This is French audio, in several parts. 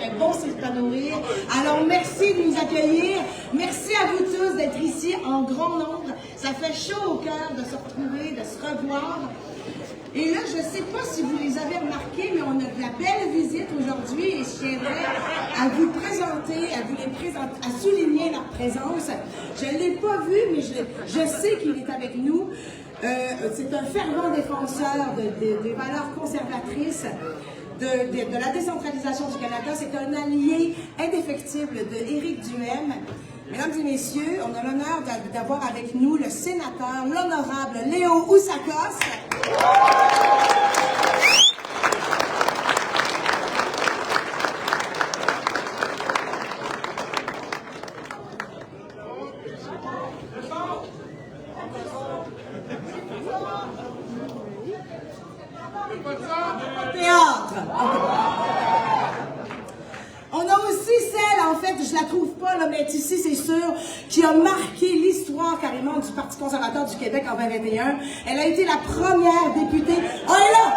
ferait bon s'épanouir. Alors, merci de nous accueillir. Merci à vous tous d'être ici en grand nombre. Ça fait chaud au cœur de se retrouver, de se revoir. Et là, je ne sais pas si vous les avez remarqués, mais on a de la belle visite aujourd'hui et je tiendrais à vous présenter, à souligner leur présence. Je ne l'ai pas vu, mais je sais qu'il est avec nous. C'est un fervent défenseur des valeurs conservatrices de la décentralisation du Canada. C'est un allié indéfectible de Éric Duhaime. Mesdames et messieurs, on a l'honneur d'avoir avec nous le sénateur, l'honorable Léo Oussakos. Théâtre. On a aussi celle, en fait, je la trouve pas, là, mais ici, c'est sûr, qui a marqué l'histoire carrément du Parti conservateur du Québec en 2021. Elle a été la première députée. Oh, elle est là!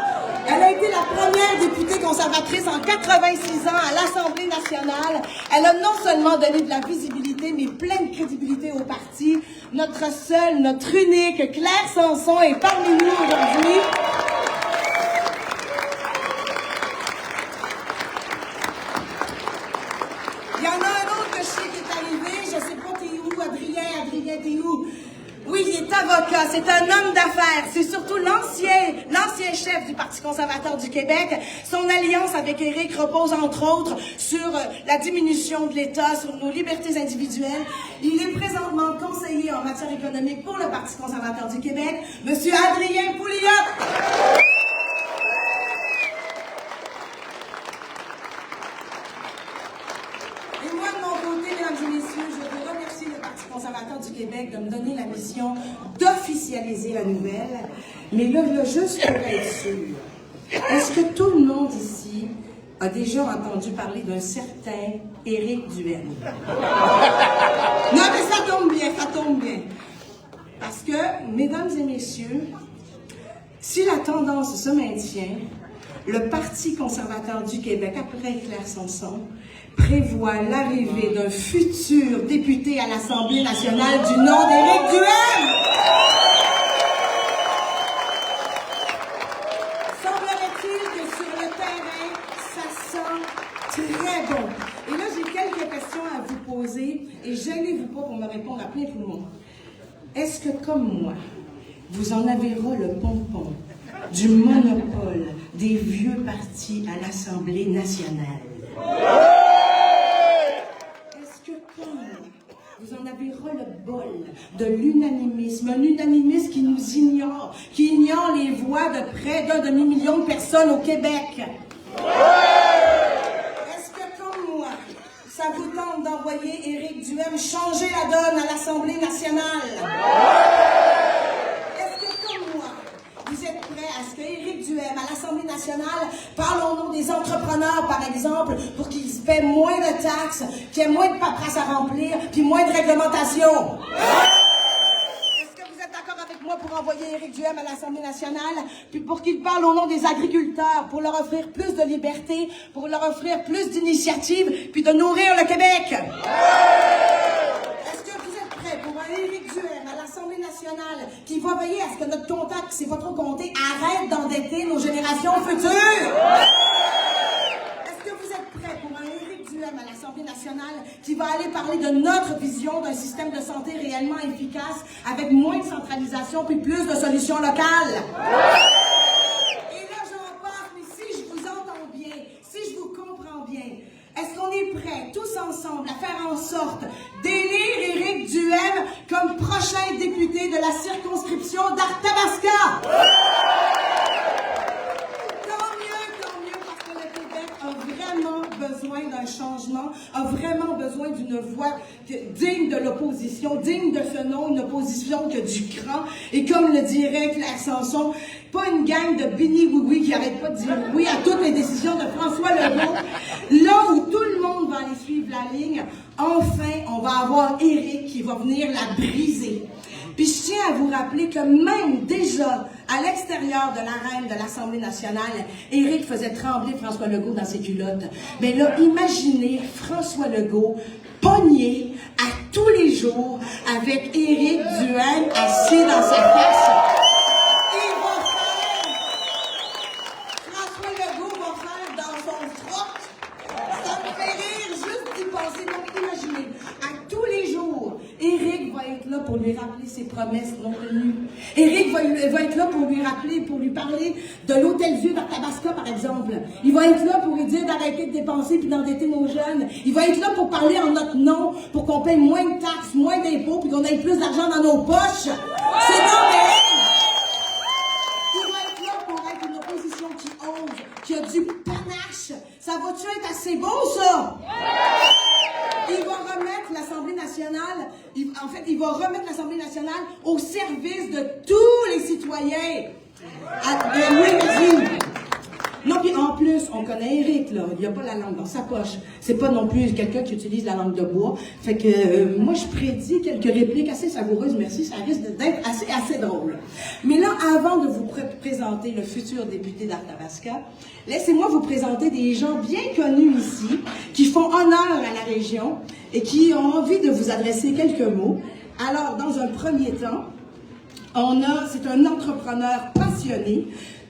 Elle a été la première députée conservatrice en 86 ans à l'Assemblée nationale. Elle a non seulement donné de la visibilité, mais pleine crédibilité au parti. Notre seule, notre unique Claire Sanson est parmi nous aujourd'hui. Il y en a un autre que je sais qui est arrivé, je sais pas t'es où, Adrien t'es où? Oui, il est avocat, c'est un homme d'affaires, c'est surtout l'ancien chef du Parti conservateur du Québec. Son alliance avec Éric repose entre autres sur la diminution de l'État, sur nos libertés individuelles. Il est présentement conseiller en matière économique pour le Parti conservateur du Québec, Monsieur Adrien Pouliot. Et moi, de mon côté, mesdames et messieurs, je veux remercier le Parti conservateur du Québec de me donner la mission d'officialiser la nouvelle. Mais là, juste pour être sûr, est-ce que tout le monde ici a déjà entendu parler d'un certain Éric Duhaime? Non, mais ça tombe bien. Parce que, mesdames et messieurs, si la tendance se maintient, le Parti conservateur du Québec, après Claire Sanson, prévoit l'arrivée d'un futur député à l'Assemblée nationale du nom d'Éric Duhaime. Semblerait-il que sur le terrain, ça sent très bon. Et là, j'ai quelques questions à vous poser et gênez-vous pas pour me répondre à plein poumon. Est-ce que, comme moi, vous en avez ras le pompon du monopole des vieux partis à l'Assemblée nationale? Est-ce que, comme vous en avez ras le bol de l'unanimisme, un unanimisme qui nous ignore, qui ignore les voix de près d'un demi-million de personnes au Québec? Est-ce que, comme moi, ça vous tente d'envoyer Éric Duhaime changer la donne à l'Assemblée nationale? Vous êtes prêts à ce qu'Éric Duhaime, à l'Assemblée nationale, parle au nom des entrepreneurs, par exemple, pour qu'ils paient moins de taxes, qu'il y ait moins de paperasse à remplir, puis moins de réglementation? Est-ce que vous êtes d'accord avec moi pour envoyer Éric Duhaime à l'Assemblée nationale, puis pour qu'il parle au nom des agriculteurs, pour leur offrir plus de liberté, pour leur offrir plus d'initiatives, puis de nourrir le Québec? Est-ce que vous êtes prêts pour un Éric Duhaime à l'Assemblée nationale qui va veiller à ce que notre comptable qui ne sait pas trop compter arrête d'endetter nos générations futures? Est-ce que vous êtes prêts pour un Éric Duhaime à l'Assemblée nationale qui va aller parler de notre vision d'un système de santé réellement efficace avec moins de centralisation puis plus de solutions locales? Et là, j'en passe, mais si je vous entends bien, si je vous comprends bien, est-ce qu'on est prêts, tous ensemble, à faire en sorte d'élire Éric Duhaime comme prochain député de la circonscription d'Arthabasca? Tant mieux, parce que le Québec a vraiment besoin d'un changement, a vraiment besoin d'une voix digne de l'opposition, digne de ce nom, une opposition qui a du cran. Et comme le dirait Claire Sanson, pas une gang de bini-oui-oui qui n'arrête pas de dire oui à toutes les décisions de François Legault. Là où tout le monde va aller suivre la ligne, enfin, on va avoir Éric qui va venir la briser. Puis je tiens à vous rappeler que même déjà, à l'extérieur de l'arène de l'Assemblée nationale, Éric faisait trembler François Legault dans ses culottes. Mais là, imaginez François Legault pogné à tous les jours avec Éric Duhaime assis dans sa face. François Legault va faire dans son froc. Ça me fait rire juste d'y penser. Donc imaginez, à tous les jours, Éric va être là pour lui rappeler ses promesses non tenues. Éric va être là pour lui rappeler, pour lui parler de l'Hôtel-Dieu d'Arthabasca, par exemple. Il va être là pour lui dire d'arrêter de dépenser puis d'endetter nos jeunes. Il va être là pour parler en notre nom, pour qu'on paye moins de taxes, moins d'impôts, puis qu'on ait plus d'argent dans nos poches. C'est normal! Il va être là pour être une opposition qui ose, qui a du panache. Ça va-tu être assez bon, ça? Il va remettre l'Assemblée nationale, il va remettre l'Assemblée nationale au service de tous les citoyens. Oui, vas-y. Non, puis en plus, on connaît Éric, là. Il n'y a pas la langue dans sa poche. C'est pas non plus quelqu'un qui utilise la langue de bois. Fait que moi, je prédis quelques répliques assez savoureuses, merci. Ça risque d'être assez drôle. Mais là, avant de vous présenter le futur député d'Arthabasca, laissez-moi vous présenter des gens bien connus ici, qui font honneur à la région et qui ont envie de vous adresser quelques mots. Alors, dans un premier temps, c'est un entrepreneur passionné.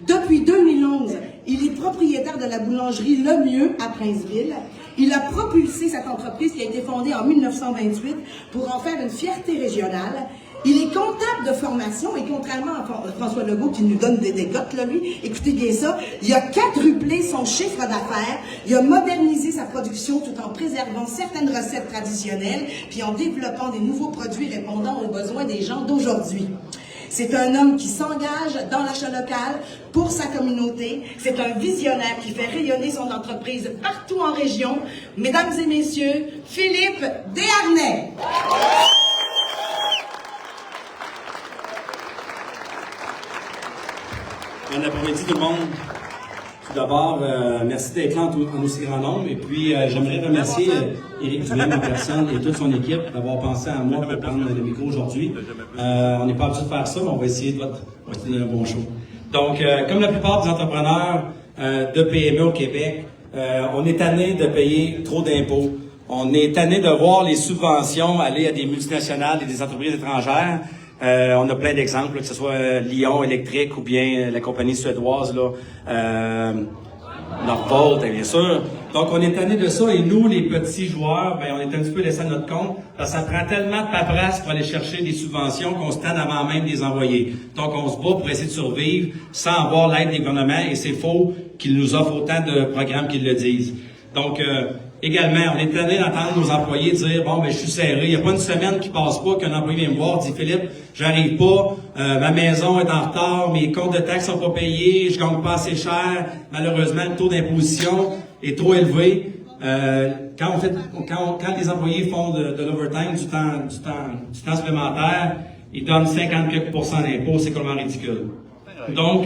Depuis 2011, il est propriétaire de la boulangerie Le Mieux à Princeville. Il a propulsé cette entreprise qui a été fondée en 1928 pour en faire une fierté régionale. Il est comptable de formation et contrairement à François Legault qui nous donne des cotes, là, lui, écoutez bien ça, il a quadruplé son chiffre d'affaires, il a modernisé sa production tout en préservant certaines recettes traditionnelles puis en développant des nouveaux produits répondant aux besoins des gens d'aujourd'hui. C'est un homme qui s'engage dans l'achat local pour sa communauté. C'est un visionnaire qui fait rayonner son entreprise partout en région. Mesdames et messieurs, Philippe Desharnais. Bon après-midi tout le monde. Tout d'abord, merci d'être là en aussi grand nombre. Et puis, j'aimerais remercier Éric Duhaime en personne et toute son équipe d'avoir pensé à moi pour prendre le micro aujourd'hui. On n'est pas habitué de faire ça, mais on va essayer de donner un bon show. Donc, comme la plupart des entrepreneurs de PME au Québec, on est tanné de payer trop d'impôts. On est tanné de voir les subventions aller à des multinationales et des entreprises étrangères. On a plein d'exemples, que ce soit Lyon Électrique ou bien la compagnie suédoise, Northvolt, bien sûr. Donc, on est tanné de ça et nous, les petits joueurs, on est un petit peu laissés à notre compte parce que ça prend tellement de paperasse pour aller chercher des subventions qu'on se tanne avant même de les envoyer. Donc, on se bat pour essayer de survivre sans avoir l'aide des gouvernements et c'est faux qu'ils nous offrent autant de programmes qu'ils le disent. Donc, également, on est tanné d'entendre nos employés dire « Bon, je suis serré. Il n'y a pas une semaine qui passe pas qu'un employé vient me voir, dit « Philippe, j'arrive pas, ma maison est en retard, mes comptes de taxes sont pas payés, je gagne pas assez cher, malheureusement, le taux d'imposition est trop élevé. » Quand les employés font de l'overtime, du temps supplémentaire, ils donnent 50% d'impôts, c'est complètement ridicule. Donc,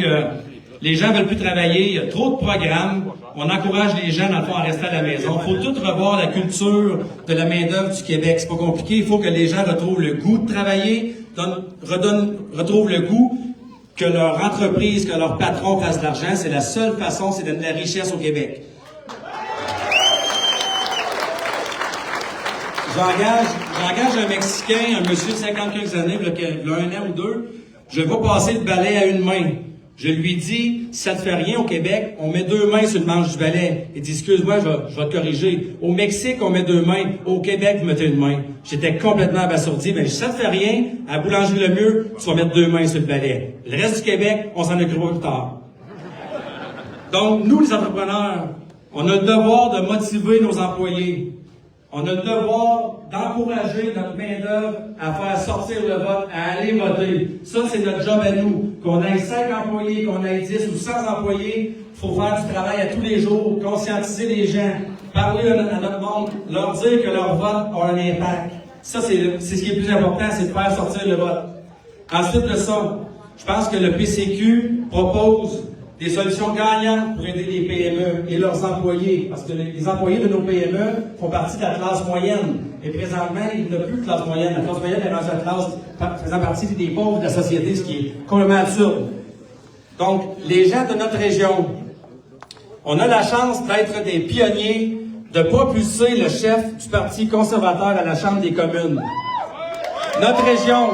les gens veulent plus travailler, il y a trop de programmes. On encourage les gens, dans le fond, à rester à la maison. Il faut tout revoir la culture de la main-d'œuvre du Québec. C'est pas compliqué. Il faut que les gens retrouvent le goût de travailler, retrouvent le goût que leur entreprise, que leur patron fasse de l'argent. C'est la seule façon, c'est de donner de la richesse au Québec. J'engage un Mexicain, un monsieur de 50 quelques années, il y a 1 an ou 2. Je vais passer le balai à une main. Je lui dis, si ça te fait rien au Québec, on met 2 mains sur le manche du balai. Il dit, excuse-moi, je vais te corriger. Au Mexique, on met 2 mains. Au Québec, vous mettez une main. J'étais complètement abasourdi. Mais si ça te fait rien, à la boulangerie Le Mieux, tu vas mettre 2 mains sur le balai. Le reste du Québec, on s'en occupera plus tard. Donc, nous, les entrepreneurs, on a le devoir de motiver nos employés. On a le devoir d'encourager notre main-d'œuvre à faire sortir le vote, à aller voter. Ça, c'est notre job à nous. Qu'on ait 5 employés, qu'on ait 10 ou 100 employés, il faut faire du travail à tous les jours, conscientiser les gens, parler à notre monde, leur dire que leur vote a un impact. Ça, c'est ce qui est le plus important, c'est de faire sortir le vote. Ensuite de ça, je pense que le PCQ propose Des solutions gagnantes pour aider les PME et leurs employés, parce que les employés de nos PME font partie de la classe moyenne. Et présentement, il n'y a plus de classe moyenne. La classe moyenne est rendue la classe faisant partie des pauvres de la société, ce qui est complètement absurde. Donc, les gens de notre région, on a la chance d'être des pionniers, de propulser le chef du Parti conservateur à la Chambre des communes. Notre région,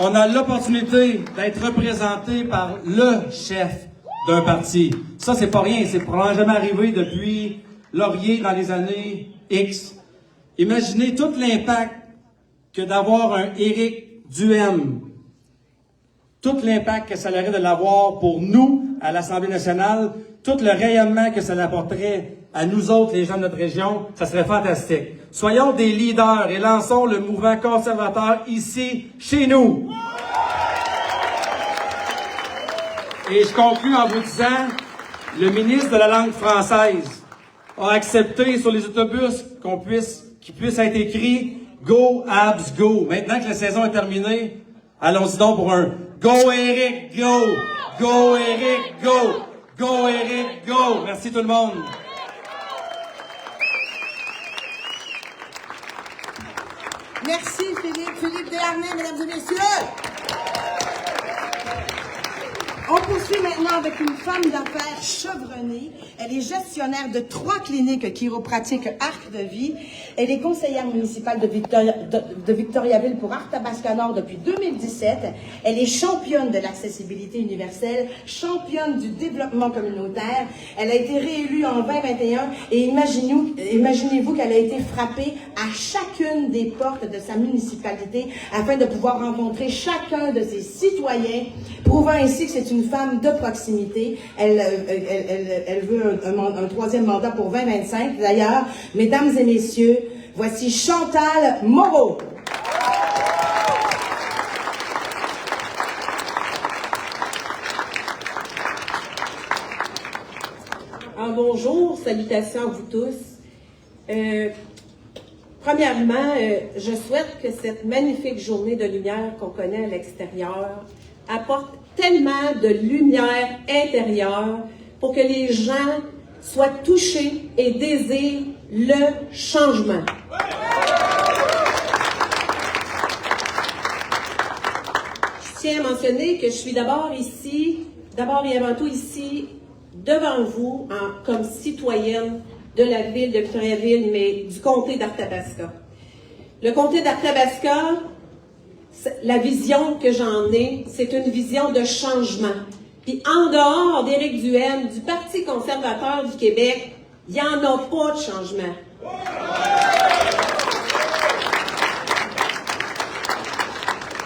on a l'opportunité d'être représenté par le chef d'un parti. Ça, c'est pas rien. C'est probablement jamais arrivé depuis Laurier dans les années X. Imaginez tout l'impact que d'avoir un Éric Duhaime. Tout l'impact que ça aurait de l'avoir pour nous, à l'Assemblée nationale, tout le rayonnement que ça apporterait à nous autres, les gens de notre région, ça serait fantastique. Soyons des leaders et lançons le mouvement conservateur ici, chez nous. Et je conclus en vous disant, le ministre de la langue française a accepté sur les autobus qu'il puisse être écrit « Go Abs Go ». Maintenant que la saison est terminée, allons-y donc pour un « Go Éric Go! Go Éric Go! Go Éric Go! » Merci tout le monde. Merci Philippe Desharnais, mesdames et messieurs. On poursuit maintenant avec une femme d'affaires chevronnée. Elle est gestionnaire de 3 cliniques chiropratiques Arc de Vie. Elle est conseillère municipale de Victoriaville pour Arthabasca-Nord depuis 2017. Elle est championne de l'accessibilité universelle, championne du développement communautaire. Elle a été réélue en 2021 et imaginez-vous qu'elle a été frappée à chacune des portes de sa municipalité afin de pouvoir rencontrer chacun de ses citoyens, prouvant ainsi que c'est une femme de proximité. Elle veut un 3e mandat pour 2025. D'ailleurs, mesdames et messieurs, voici Chantal Moreau. Bonjour, salutations à vous tous. Premièrement, je souhaite que cette magnifique journée de lumière qu'on connaît à l'extérieur apporte tellement de lumière intérieure pour que les gens soient touchés et désirent le changement. Je tiens à mentionner que je suis d'abord et avant tout ici, devant vous, comme citoyenne de la ville de Victoriaville, mais du comté d'Arthabasca. Le comté d'Arthabasca, la vision que j'en ai, c'est une vision de changement. Puis en dehors d'Éric Duhaime, du Parti conservateur du Québec, il n'y en a pas de changement.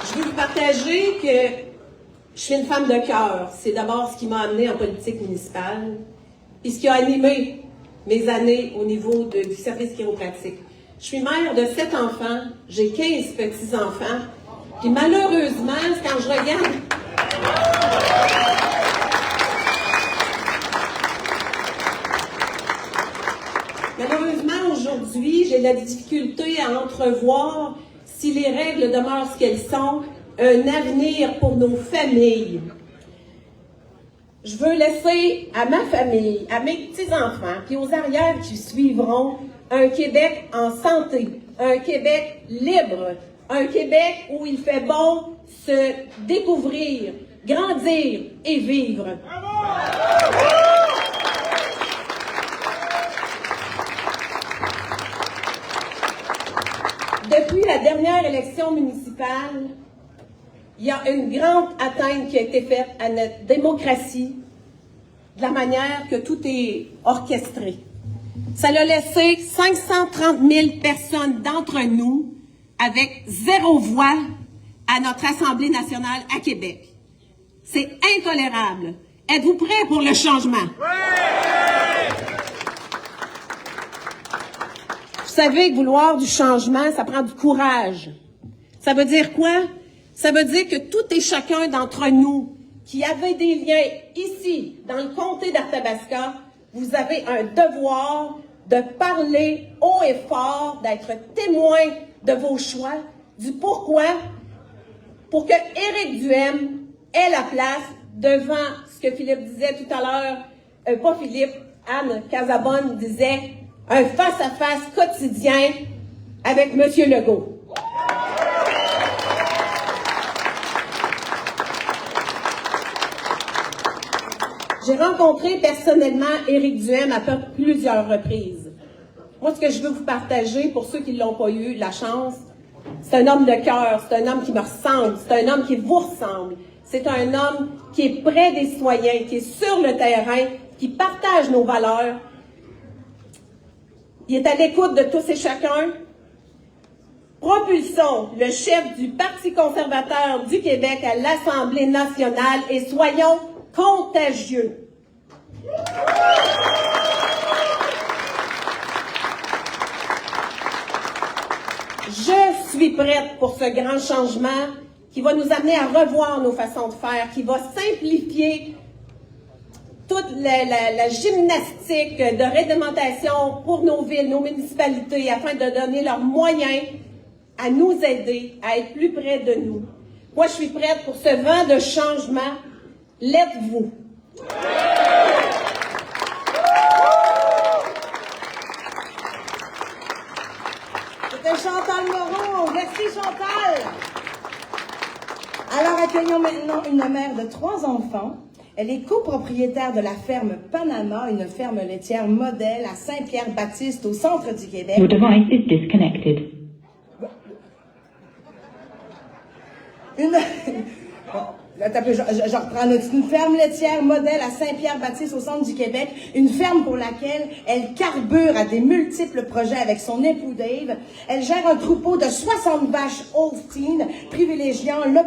Je veux vous partager que je suis une femme de cœur. C'est d'abord ce qui m'a amenée en politique municipale, puis ce qui a animé mes années au niveau du service chiropratique. Je suis mère de 7 enfants, j'ai 15 petits-enfants, puis malheureusement, quand je regarde... Malheureusement, aujourd'hui, j'ai la difficulté à entrevoir, si les règles demeurent ce qu'elles sont, un avenir pour nos familles. Je veux laisser à ma famille, à mes petits-enfants, puis aux arrières qui suivront, un Québec en santé, un Québec libre, un Québec où il fait bon se découvrir, grandir et vivre. Depuis la dernière élection municipale, il y a une grande atteinte qui a été faite à notre démocratie, de la manière que tout est orchestré. Ça a laissé 530 000 personnes d'entre nous avec 0 voix à notre Assemblée nationale à Québec. C'est intolérable. Êtes-vous prêts pour le changement? Oui! Vous savez que vouloir du changement, ça prend du courage. Ça veut dire quoi? Ça veut dire que tout et chacun d'entre nous qui avez des liens ici, dans le comté d'Arthabasca, vous avez un devoir de parler haut et fort, d'être témoin de vos choix, du pourquoi, pour que Éric Duhaime ait la place devant ce que Philippe disait tout à l'heure, pas Philippe, Anne Casabonne disait, un face-à-face quotidien avec M. Legault. J'ai rencontré personnellement Éric Duhaime à plusieurs reprises. Moi, ce que je veux vous partager, pour ceux qui ne l'ont pas eu, la chance, c'est un homme de cœur, c'est un homme qui me ressemble, c'est un homme qui vous ressemble. C'est un homme qui est près des citoyens, qui est sur le terrain, qui partage nos valeurs. Il est à l'écoute de tous et chacun. Propulsons le chef du Parti conservateur du Québec à l'Assemblée nationale et soyons contagieux. Je suis prête pour ce grand changement qui va nous amener à revoir nos façons de faire, qui va simplifier toute la gymnastique de réglementation pour nos villes, nos municipalités, afin de donner leurs moyens à nous aider, à être plus près de nous. Moi, je suis prête pour ce vent de changement. L'êtes-vous? C'était Chantal Moreau. Merci Chantal. Alors accueillons maintenant une mère de 3 enfants. Elle est copropriétaire de la ferme Panama, une ferme laitière modèle à Saint-Pierre-Baptiste au centre du Québec. Your device is disconnected. Je reprends une ferme laitière modèle à Saint-Pierre-Baptiste au centre du Québec, une ferme pour laquelle elle carbure à des multiples projets avec son époux Dave. Elle gère un troupeau de 60 vaches Holstein, privilégiant le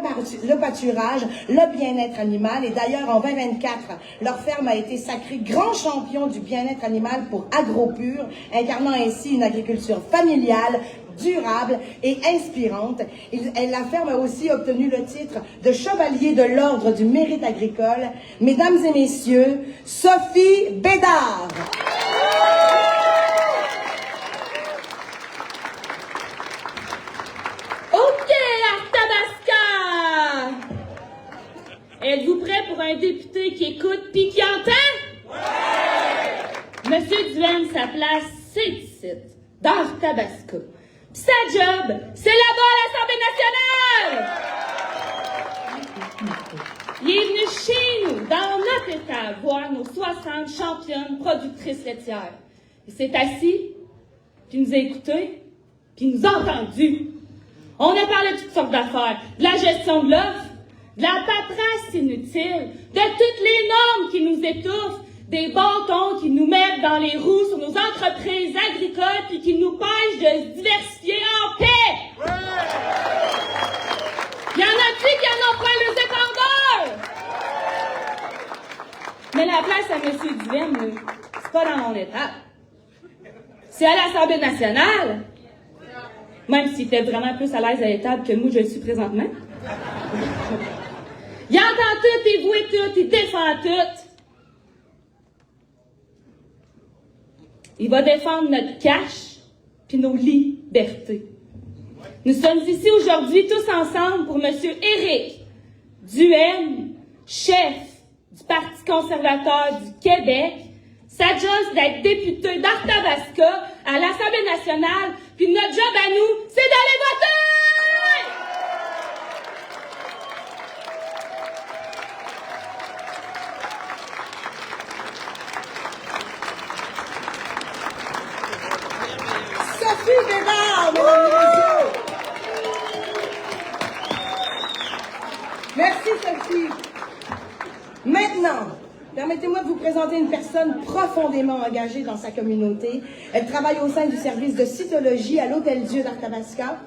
pâturage, le bien-être animal. Et d'ailleurs, en 2024, leur ferme a été sacrée grand champion du bien-être animal pour AgroPur, incarnant ainsi une agriculture familiale, durable et inspirante. La ferme a aussi obtenu le titre de chevalier de l'Ordre du mérite agricole. Mesdames et messieurs, Sophie Bédard. OK, Arthabasca! Êtes-vous prêt pour un député qui écoute puis qui entend? Ouais! Monsieur Duhaime, sa place, c'est ici, d'Arthabasca. Sa job, c'est là-bas à l'Assemblée nationale! Il est venu chez nous, dans notre État, voir nos 60 championnes productrices laitières. Il s'est assis, puis nous a écoutés, puis nous a entendus. On a parlé de toutes sortes d'affaires, de la gestion de l'offre, de la paperasse inutile, de toutes les normes qui nous étouffent, des bâtons qui nous mettent dans les roues sur nos entreprises agricoles puis qui nous empêchent de se diversifier en paix. Ouais. Y en a-t-il qui en ont pris les étendeurs? Mais la place à M. Duhaime, c'est pas dans mon étape. C'est à l'Assemblée nationale. Même s'il était vraiment plus à l'aise à l'étable que moi je le suis présentement. Il entend tout, il voit tout, il défend tout. Il va défendre notre cash puis nos libertés. Nous sommes ici aujourd'hui tous ensemble pour M. Éric Duhaime, chef du Parti conservateur du Québec. Sa job, c'est d'être député d'Arthabasca à l'Assemblée nationale. Puis notre job à nous, c'est d'aller voter! Sophie Bédard, mesdames et messieurs. Merci Sophie. Maintenant, permettez-moi de vous présenter une personne profondément engagée dans sa communauté. Elle travaille au sein du service de cytologie à l'Hôtel-Dieu d'Arthabasca.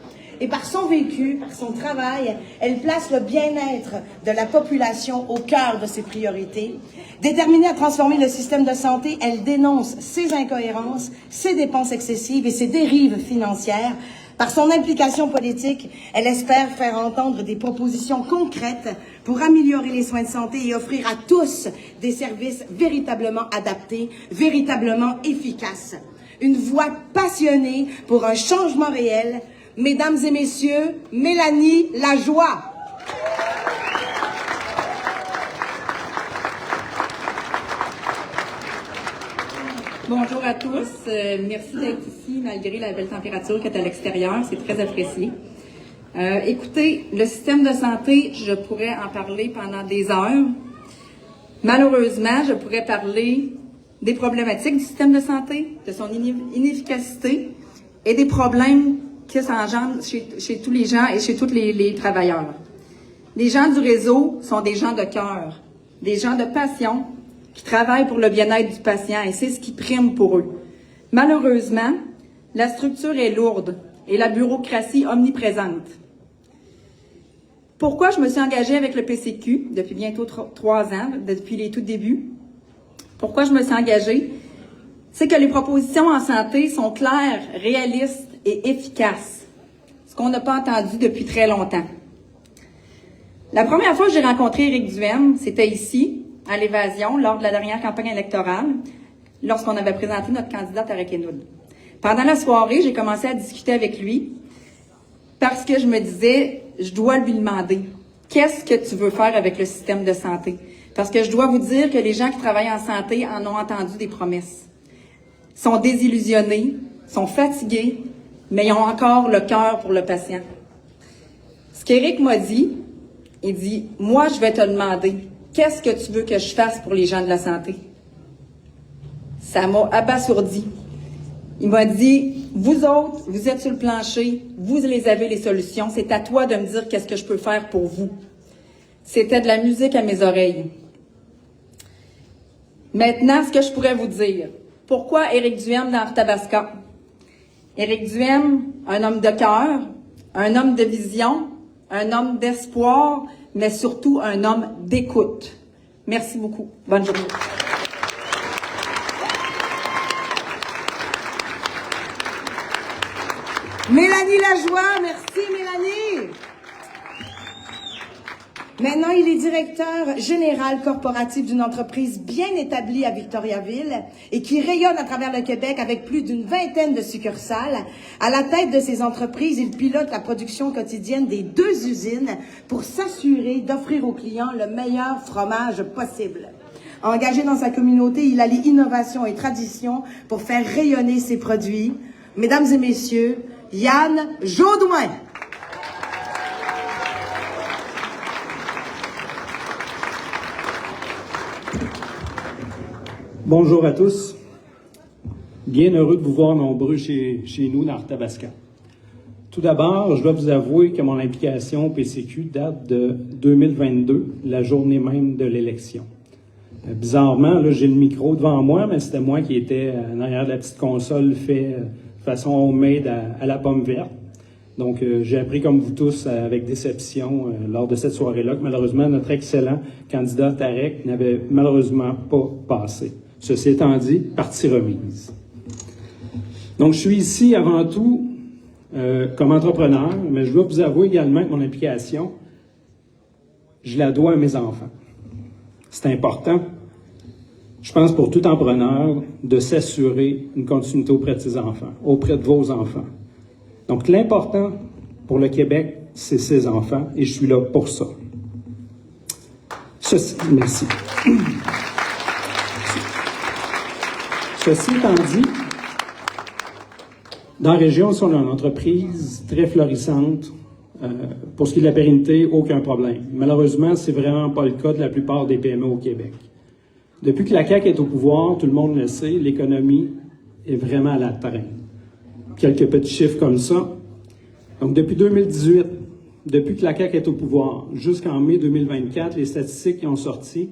Et par son vécu, par son travail, elle place le bien-être de la population au cœur de ses priorités. Déterminée à transformer le système de santé, elle dénonce ses incohérences, ses dépenses excessives et ses dérives financières. Par son implication politique, elle espère faire entendre des propositions concrètes pour améliorer les soins de santé et offrir à tous des services véritablement adaptés, véritablement efficaces. Une voix passionnée pour un changement réel. Mesdames et messieurs, Mélanie Lajoie. Bonjour à tous. Merci d'être ici malgré la belle température qui est à l'extérieur. C'est très apprécié. Écoutez, le système de santé, je pourrais en parler pendant des heures. Malheureusement, je pourrais parler des problématiques du système de santé, de son inefficacité et des problèmes que ça engendre chez tous les gens et chez tous les travailleurs. Les gens du réseau sont des gens de cœur, des gens de passion qui travaillent pour le bien-être du patient et c'est ce qui prime pour eux. Malheureusement, la structure est lourde et la bureaucratie omniprésente. Pourquoi je me suis engagée avec le PCQ depuis bientôt 3 ans, depuis les tout débuts? Pourquoi je me suis engagée? C'est que les propositions en santé sont claires, réalistes et efficaces, ce qu'on n'a pas entendu depuis très longtemps. La première fois que j'ai rencontré Éric Duhaime, c'était ici, à l'Évasion, lors de la dernière campagne électorale, lorsqu'on avait présenté notre candidate à Requenoud. Pendant la soirée, j'ai commencé à discuter avec lui parce que je me disais, je dois lui demander, qu'est-ce que tu veux faire avec le système de santé? Parce que je dois vous dire que les gens qui travaillent en santé en ont entendu des promesses. Sont désillusionnés, sont fatigués, mais ils ont encore le cœur pour le patient. Ce qu'Éric m'a dit, il dit, moi, je vais te demander, qu'est-ce que tu veux que je fasse pour les gens de la santé? Ça m'a abasourdi. Il m'a dit, vous autres, vous êtes sur le plancher, vous les avez les solutions, c'est à toi de me dire qu'est-ce que je peux faire pour vous. C'était de la musique à mes oreilles. Maintenant, ce que je pourrais vous dire, pourquoi Éric Duhaime dans Arthabasca? Éric Duhaime, un homme de cœur, un homme de vision, un homme d'espoir, mais surtout un homme d'écoute. Merci beaucoup. Bonne journée. Mélanie Lajoie, merci Mélanie. Maintenant, il est directeur général corporatif d'une entreprise bien établie à Victoriaville et qui rayonne à travers le Québec avec plus d'une 20aine de succursales. À la tête de ces entreprises, il pilote la production quotidienne des 2 usines pour s'assurer d'offrir aux clients le meilleur fromage possible. Engagé dans sa communauté, il allie innovation et tradition pour faire rayonner ses produits. Mesdames et messieurs, Yann Jaudoin. Bonjour à tous. Bien heureux de vous voir nombreux chez nous dans Arthabasca. Tout d'abord, je dois vous avouer que mon implication au PCQ date de 2022, la journée même de l'élection. Bizarrement, là, j'ai le micro devant moi, mais c'était moi qui étais en arrière de la petite console fait de façon homemade à la pomme verte. Donc, j'ai appris comme vous tous avec déception lors de cette soirée-là que malheureusement, notre excellent candidat Tarek n'avait malheureusement pas passé. Ceci étant dit, partie remise. Donc, je suis ici avant tout comme entrepreneur, mais je dois vous avouer également que mon implication, je la dois à mes enfants. C'est important, je pense, pour tout entrepreneur, de s'assurer une continuité auprès de ses enfants, auprès de vos enfants. Donc, l'important pour le Québec, c'est ses enfants, et je suis là pour ça. Merci. Ceci étant dit, dans la région, on a une entreprise très florissante. Pour ce qui est de la pérennité, aucun problème. Malheureusement, c'est vraiment pas le cas de la plupart des PME au Québec. Depuis que la CAQ est au pouvoir, tout le monde le sait, l'économie est vraiment à la traîne. Quelques petits chiffres comme ça. Donc, depuis 2018, depuis que la CAQ est au pouvoir, jusqu'en mai 2024, les statistiques qui ont sorti,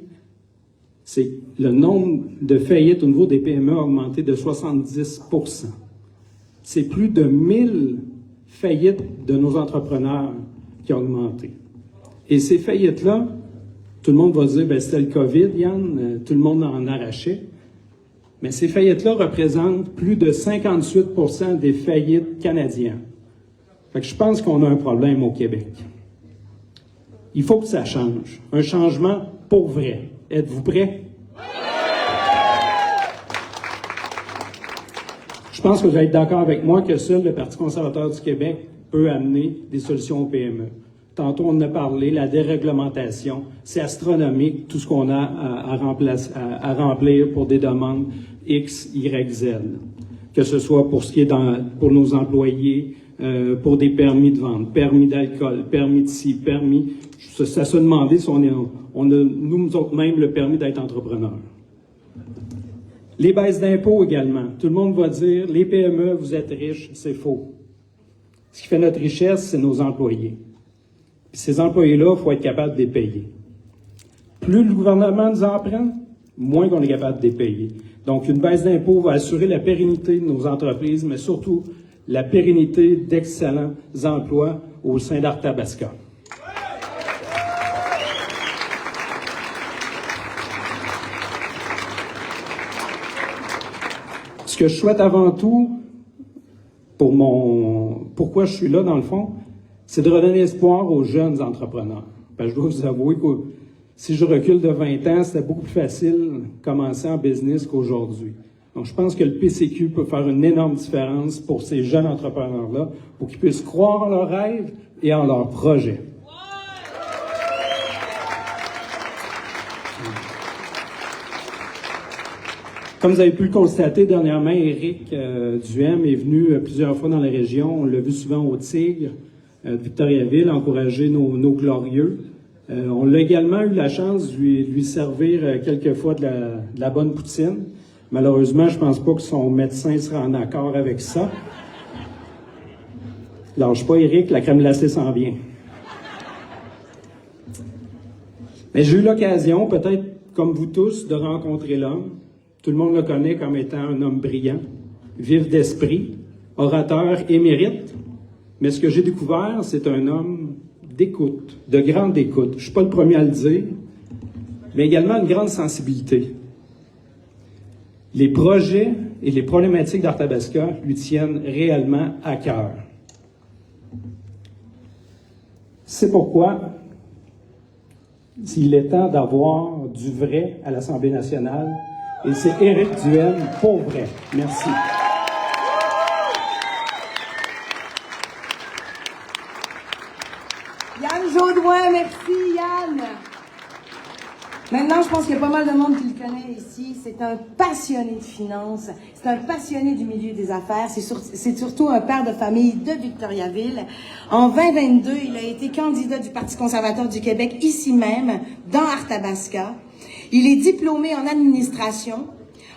c'est le nombre de faillites au niveau des PME a augmenté de 70%. C'est plus de 1000 faillites de nos entrepreneurs qui ont augmenté. Et ces faillites-là, tout le monde va dire, ben c'était le COVID, Yann, tout le monde en arrachait. Mais ces faillites-là représentent plus de 58% des faillites canadiennes. Fait que je pense qu'on a un problème au Québec. Il faut que ça change. Un changement pour vrai. Êtes-vous prêts? Je pense que vous allez être d'accord avec moi que seul le Parti conservateur du Québec peut amener des solutions aux PME. Tantôt, on en a parlé, la déréglementation. C'est astronomique, tout ce qu'on a à remplir pour des demandes X, Y, Z. Que ce soit pour ce qui est pour nos employés, pour des permis de vente, permis d'alcool, permis de ci, permis... Ça se demandait si on a, nous autres même, le permis d'être entrepreneur. Les baisses d'impôts également. Tout le monde va dire, les PME, vous êtes riches, c'est faux. Ce qui fait notre richesse, c'est nos employés. Puis ces employés-là, il faut être capable de les payer. Plus le gouvernement nous en prend, moins qu'on est capable de les payer. Donc, une baisse d'impôts va assurer la pérennité de nos entreprises, mais surtout la pérennité d'excellents emplois au sein d'Arthabasca. Ce que je souhaite avant tout, pourquoi je suis là dans le fond, c'est de redonner espoir aux jeunes entrepreneurs. Parce que je dois vous avouer que si je recule de 20 ans, c'était beaucoup plus facile de commencer en business qu'aujourd'hui. Donc, je pense que le PCQ peut faire une énorme différence pour ces jeunes entrepreneurs-là, pour qu'ils puissent croire en leurs rêves et en leurs projets. Comme vous avez pu le constater dernièrement, Éric Duhem est venu plusieurs fois dans la région. On l'a vu souvent au Tigre de Victoriaville, encourager nos glorieux. On l'a également eu la chance de lui servir quelques fois de la bonne poutine. Malheureusement, je pense pas que son médecin sera en accord avec ça. Lâche pas, Éric, la crème glacée s'en vient. Mais j'ai eu l'occasion, peut-être comme vous tous, de rencontrer l'homme. Tout le monde le connaît comme étant un homme brillant, vif d'esprit, orateur émérite. Mais ce que j'ai découvert, c'est un homme d'écoute, de grande écoute. Je ne suis pas le premier à le dire, mais également une grande sensibilité. Les projets et les problématiques d'Arthabasca lui tiennent réellement à cœur. C'est pourquoi il est temps d'avoir du vrai à l'Assemblée nationale. Et c'est Éric Duhem pour vrai. Merci. Yann Jodoin, merci Yann. Maintenant, je pense qu'il y a pas mal de monde qui le connaît ici. C'est un passionné de finances, c'est un passionné du milieu des affaires, c'est surtout un père de famille de Victoriaville. En 2022, il a été candidat du Parti conservateur du Québec, ici même, dans Arthabasca. Il est diplômé en administration.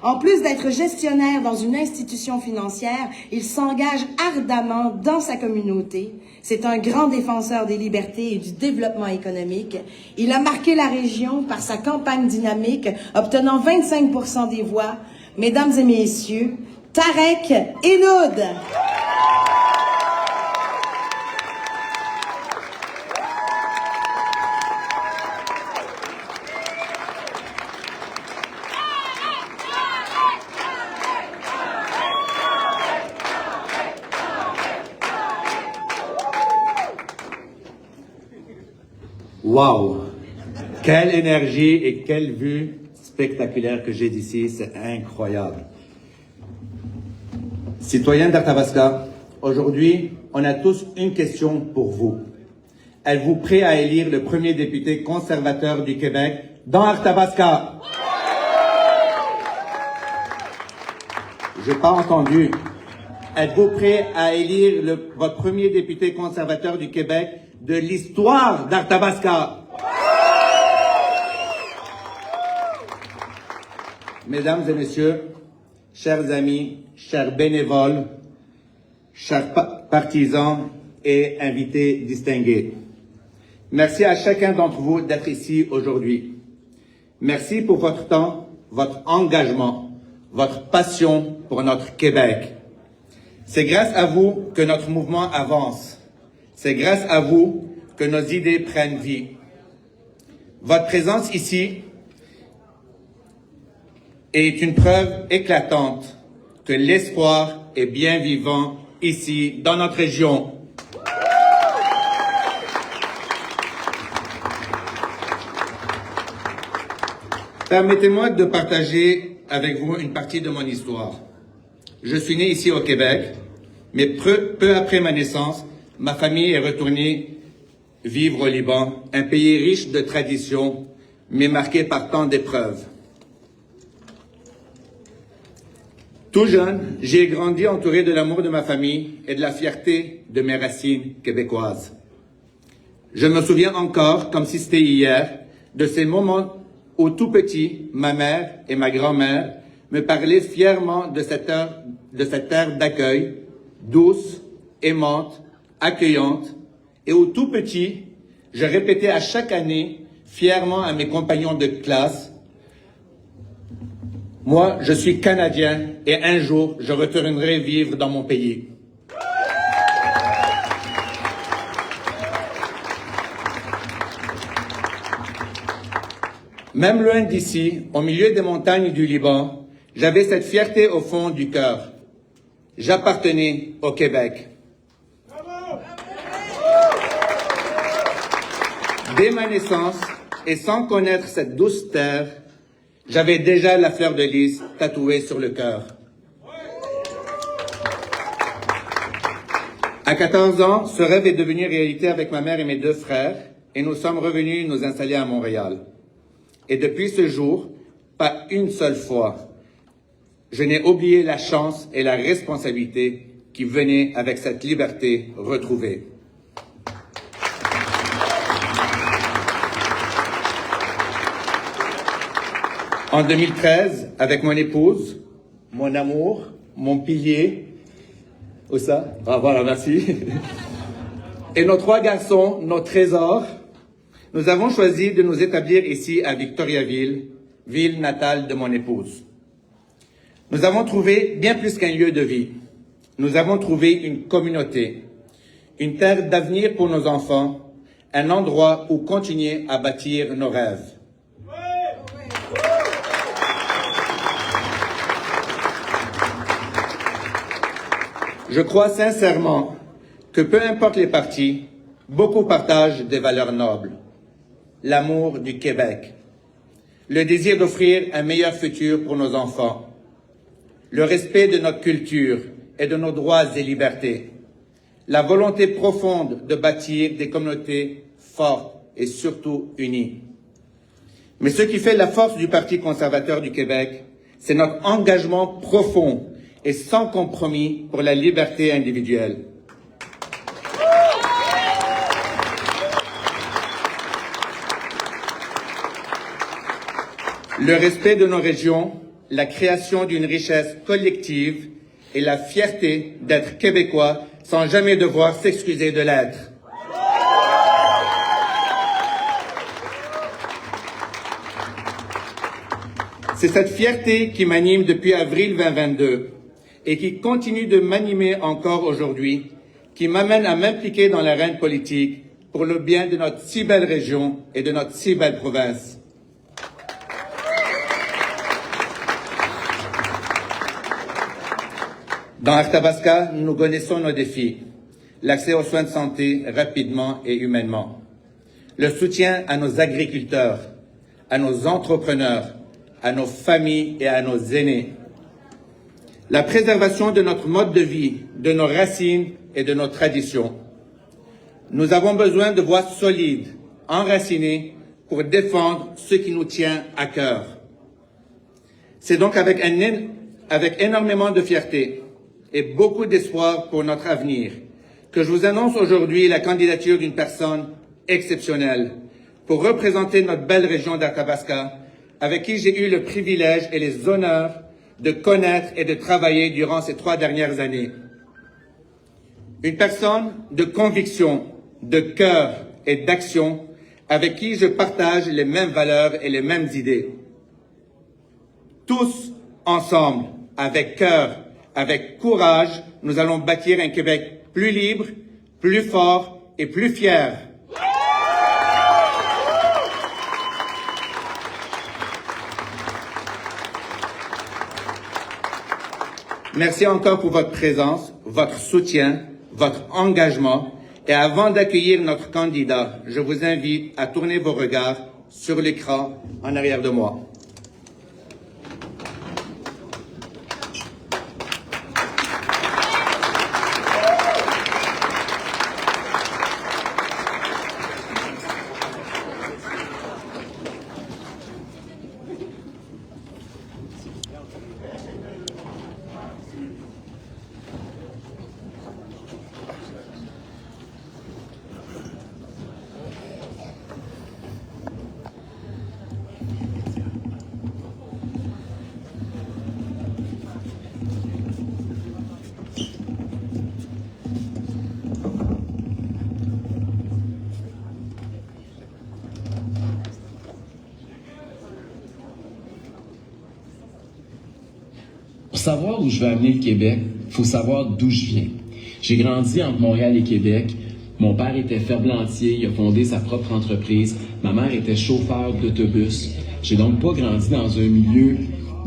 En plus d'être gestionnaire dans une institution financière, il s'engage ardemment dans sa communauté. C'est un grand défenseur des libertés et du développement économique. Il a marqué la région par sa campagne dynamique, obtenant 25% des voix. Mesdames et messieurs, Tarek Enoud. Wow! Quelle énergie et quelle vue spectaculaire que j'ai d'ici, c'est incroyable. Citoyens d'Arthabasca, aujourd'hui, on a tous une question pour vous. Êtes-vous prêts à élire le premier député conservateur du Québec dans Arthabasca? J'ai pas entendu. Êtes-vous prêts à élire votre premier député conservateur du Québec de l'histoire d'Arthabasca? Mesdames et messieurs, chers amis, chers bénévoles, chers partisans et invités distingués, merci à chacun d'entre vous d'être ici aujourd'hui. Merci pour votre temps, votre engagement, votre passion pour notre Québec. C'est grâce à vous que notre mouvement avance. C'est grâce à vous que nos idées prennent vie. Votre présence ici est une preuve éclatante que l'espoir est bien vivant ici, dans notre région. Permettez-moi de partager avec vous une partie de mon histoire. Je suis né ici au Québec, mais peu après ma naissance, ma famille est retournée vivre au Liban, un pays riche de traditions, mais marqué par tant d'épreuves. Tout jeune, j'ai grandi entouré de l'amour de ma famille et de la fierté de mes racines québécoises. Je me souviens encore, comme si c'était hier, de ces moments où tout petit, ma mère et ma grand-mère me parlaient fièrement de cette terre d'accueil, douce, aimante, accueillante, et où tout petit, je répétais à chaque année, fièrement à mes compagnons de classe, « Moi, je suis Canadien et un jour, je retournerai vivre dans mon pays. » Même loin d'ici, au milieu des montagnes du Liban, j'avais cette fierté au fond du cœur. J'appartenais au Québec. Dès ma naissance, et sans connaître cette douce terre, j'avais déjà la fleur de lys tatouée sur le cœur. À 14 ans, ce rêve est devenu réalité avec ma mère et mes 2 frères, et nous sommes revenus nous installer à Montréal. Et depuis ce jour, pas une seule fois, je n'ai oublié la chance et la responsabilité qui venaient avec cette liberté retrouvée. En 2013, avec mon épouse, mon amour, mon pilier, où ça? Ah voilà, merci. Et nos 3 garçons, nos trésors, nous avons choisi de nous établir ici à Victoriaville, ville natale de mon épouse. Nous avons trouvé bien plus qu'un lieu de vie. Nous avons trouvé une communauté, une terre d'avenir pour nos enfants, un endroit où continuer à bâtir nos rêves. Je crois sincèrement que peu importe les partis, beaucoup partagent des valeurs nobles. L'amour du Québec, le désir d'offrir un meilleur futur pour nos enfants, le respect de notre culture et de nos droits et libertés, la volonté profonde de bâtir des communautés fortes et surtout unies. Mais ce qui fait la force du Parti conservateur du Québec, c'est notre engagement profond et sans compromis pour la liberté individuelle. Le respect de nos régions, la création d'une richesse collective et la fierté d'être québécois sans jamais devoir s'excuser de l'être. C'est cette fierté qui m'anime depuis avril 2022 et qui continue de m'animer encore aujourd'hui, qui m'amène à m'impliquer dans l'arène politique pour le bien de notre si belle région et de notre si belle province. Dans Arthabasca, nous connaissons nos défis. L'accès aux soins de santé rapidement et humainement. Le soutien à nos agriculteurs, à nos entrepreneurs, à nos familles et à nos aînés. La préservation de notre mode de vie, de nos racines et de nos traditions. Nous avons besoin de voix solides, enracinées, pour défendre ce qui nous tient à cœur. C'est donc avec énormément de fierté et beaucoup d'espoir pour notre avenir que je vous annonce aujourd'hui la candidature d'une personne exceptionnelle pour représenter notre belle région d'Arthabasca, avec qui j'ai eu le privilège et les honneurs de connaître et de travailler durant ces 3 dernières années. Une personne de conviction, de cœur et d'action, avec qui je partage les mêmes valeurs et les mêmes idées. Tous ensemble, avec cœur, avec courage, nous allons bâtir un Québec plus libre, plus fort et plus fier. Merci encore pour votre présence, votre soutien, votre engagement. Et avant d'accueillir notre candidat, je vous invite à tourner vos regards sur l'écran en arrière de moi. savoir où je veux amener le Québec, il faut savoir d'où je viens. J'ai grandi entre Montréal et Québec. Mon père était ferblantier, il a fondé sa propre entreprise. Ma mère était chauffeur d'autobus. J'ai donc pas grandi dans un milieu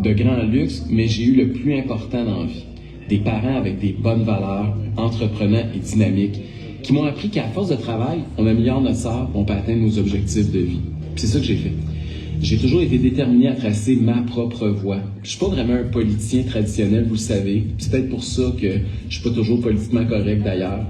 de grand luxe, mais j'ai eu le plus important dans la vie. Des parents avec des bonnes valeurs, entreprenants et dynamiques, qui m'ont appris qu'à force de travail, on améliore notre sort, on peut atteindre nos objectifs de vie. Puis c'est ça que j'ai fait. J'ai toujours été déterminé à tracer ma propre voie. Je suis pas vraiment un politicien traditionnel, vous le savez. C'est peut-être pour ça que je suis pas toujours politiquement correct d'ailleurs.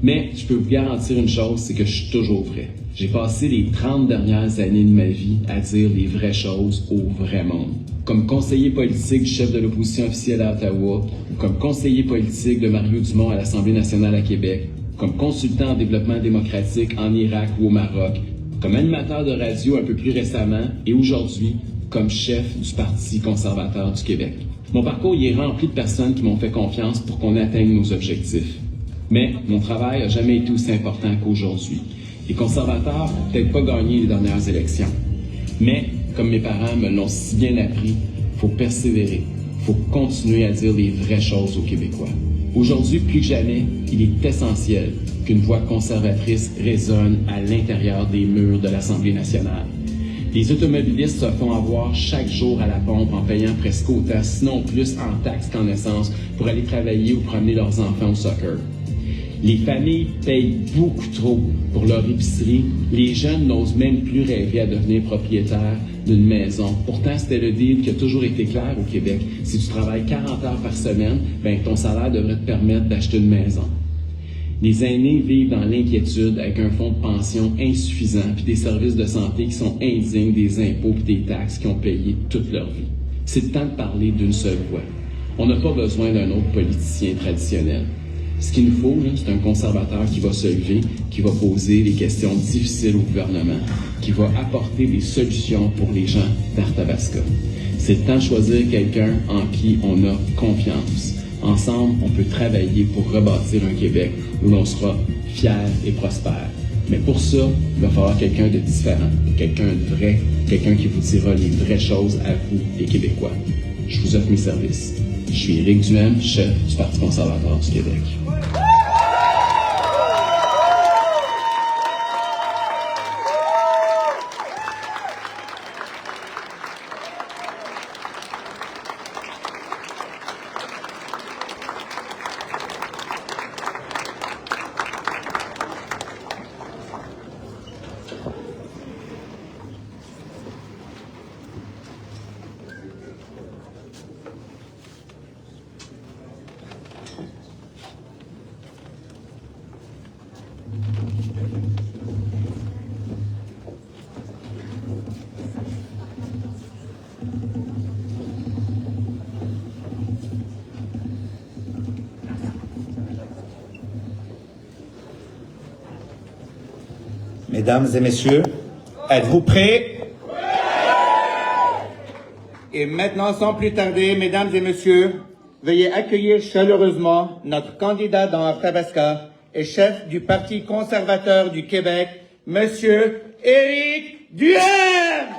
Mais je peux vous garantir une chose, c'est que je suis toujours vrai. J'ai passé les 30 dernières années de ma vie à dire les vraies choses au vrai monde. Comme conseiller politique du chef de l'opposition officielle à Ottawa, ou comme conseiller politique de Mario Dumont à l'Assemblée nationale à Québec, comme consultant en développement démocratique en Irak ou au Maroc, comme animateur de radio un peu plus récemment et aujourd'hui comme chef du Parti conservateur du Québec. Mon parcours y est rempli de personnes qui m'ont fait confiance pour qu'on atteigne nos objectifs. Mais mon travail n'a jamais été aussi important qu'aujourd'hui. Les conservateurs n'ont peut-être pas gagné les dernières élections. Mais, comme mes parents me l'ont si bien appris, il faut persévérer. Il faut continuer à dire les vraies choses aux Québécois. Aujourd'hui, plus que jamais, il est essentiel qu'une voix conservatrice résonne à l'intérieur des murs de l'Assemblée nationale. Les automobilistes se font avoir chaque jour à la pompe en payant presque autant, sinon plus en taxes qu'en essence, pour aller travailler ou promener leurs enfants au soccer. Les familles payent beaucoup trop pour leur épicerie. Les jeunes n'osent même plus rêver à devenir propriétaires d'une maison. Pourtant, c'était le deal qui a toujours été clair au Québec. Si tu travailles 40 heures par semaine, ton salaire devrait te permettre d'acheter une maison. Les aînés vivent dans l'inquiétude avec un fonds de pension insuffisant puis des services de santé qui sont indignes des impôts et des taxes qu'ils ont payés toute leur vie. C'est le temps de parler d'une seule voix. On n'a pas besoin d'un autre politicien traditionnel. Ce qu'il nous faut, c'est un conservateur qui va se lever, qui va poser des questions difficiles au gouvernement, qui va apporter des solutions pour les gens d'Arthabasca. C'est le temps de choisir quelqu'un en qui on a confiance. Ensemble, on peut travailler pour rebâtir un Québec où l'on sera fier et prospère. Mais pour ça, il va falloir quelqu'un de différent, quelqu'un de vrai, quelqu'un qui vous dira les vraies choses à vous, les Québécois. Je vous offre mes services. Je suis Éric Duhaime, chef du Parti conservateur du Québec. Mesdames et messieurs, êtes-vous prêts? Et maintenant, sans plus tarder, mesdames et messieurs, veuillez accueillir chaleureusement notre candidat dans Arthabasca et chef du Parti conservateur du Québec, Monsieur Éric Duhaime!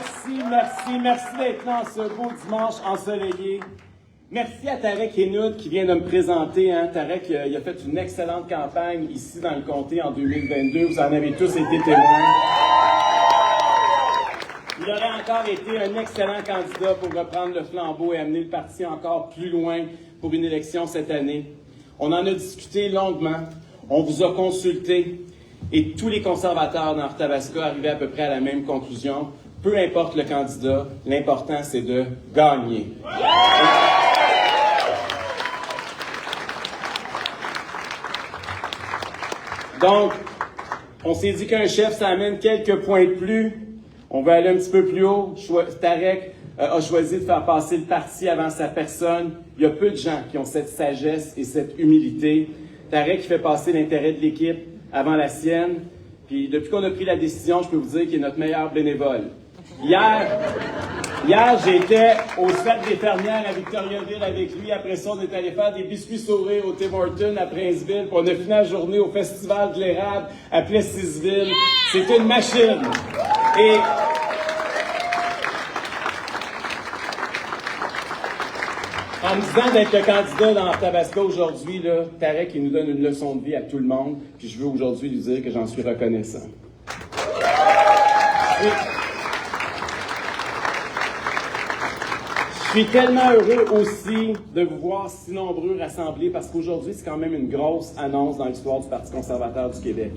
Merci d'être là en ce beau dimanche ensoleillé. Merci à Tarek Hénoud qui vient de me présenter. Tarek, il a fait une excellente campagne ici dans le comté en 2022. Vous en avez tous été témoins. Il aurait encore été un excellent candidat pour reprendre le flambeau et amener le parti encore plus loin pour une élection cette année. On en a discuté longuement. On vous a consulté. Et tous les conservateurs dans Arthabasca arrivaient à peu près à la même conclusion. Peu importe le candidat, l'important c'est de gagner. Donc, on s'est dit qu'un chef, ça amène quelques points de plus. On va aller un petit peu plus haut. Tarek a choisi de faire passer le parti avant sa personne. Il y a peu de gens qui ont cette sagesse et cette humilité. Tarek qui fait passer l'intérêt de l'équipe avant la sienne. Puis depuis qu'on a pris la décision, je peux vous dire qu'il est notre meilleur bénévole. Hier, j'étais au Stade des Fermières à Victoriaville avec lui. Après ça, on est allé faire des biscuits sourires au Tim Hortons à Princeville. Puis on a fini la journée au Festival de l'érable à Plessisville. C'était une machine. Et en me disant d'être le candidat dans Arthabasca aujourd'hui, là, Tarek, il nous donne une leçon de vie à tout le monde. Puis je veux aujourd'hui lui dire que j'en suis reconnaissant. Je suis tellement heureux aussi de vous voir si nombreux rassemblés parce qu'aujourd'hui, c'est quand même une grosse annonce dans l'histoire du Parti conservateur du Québec.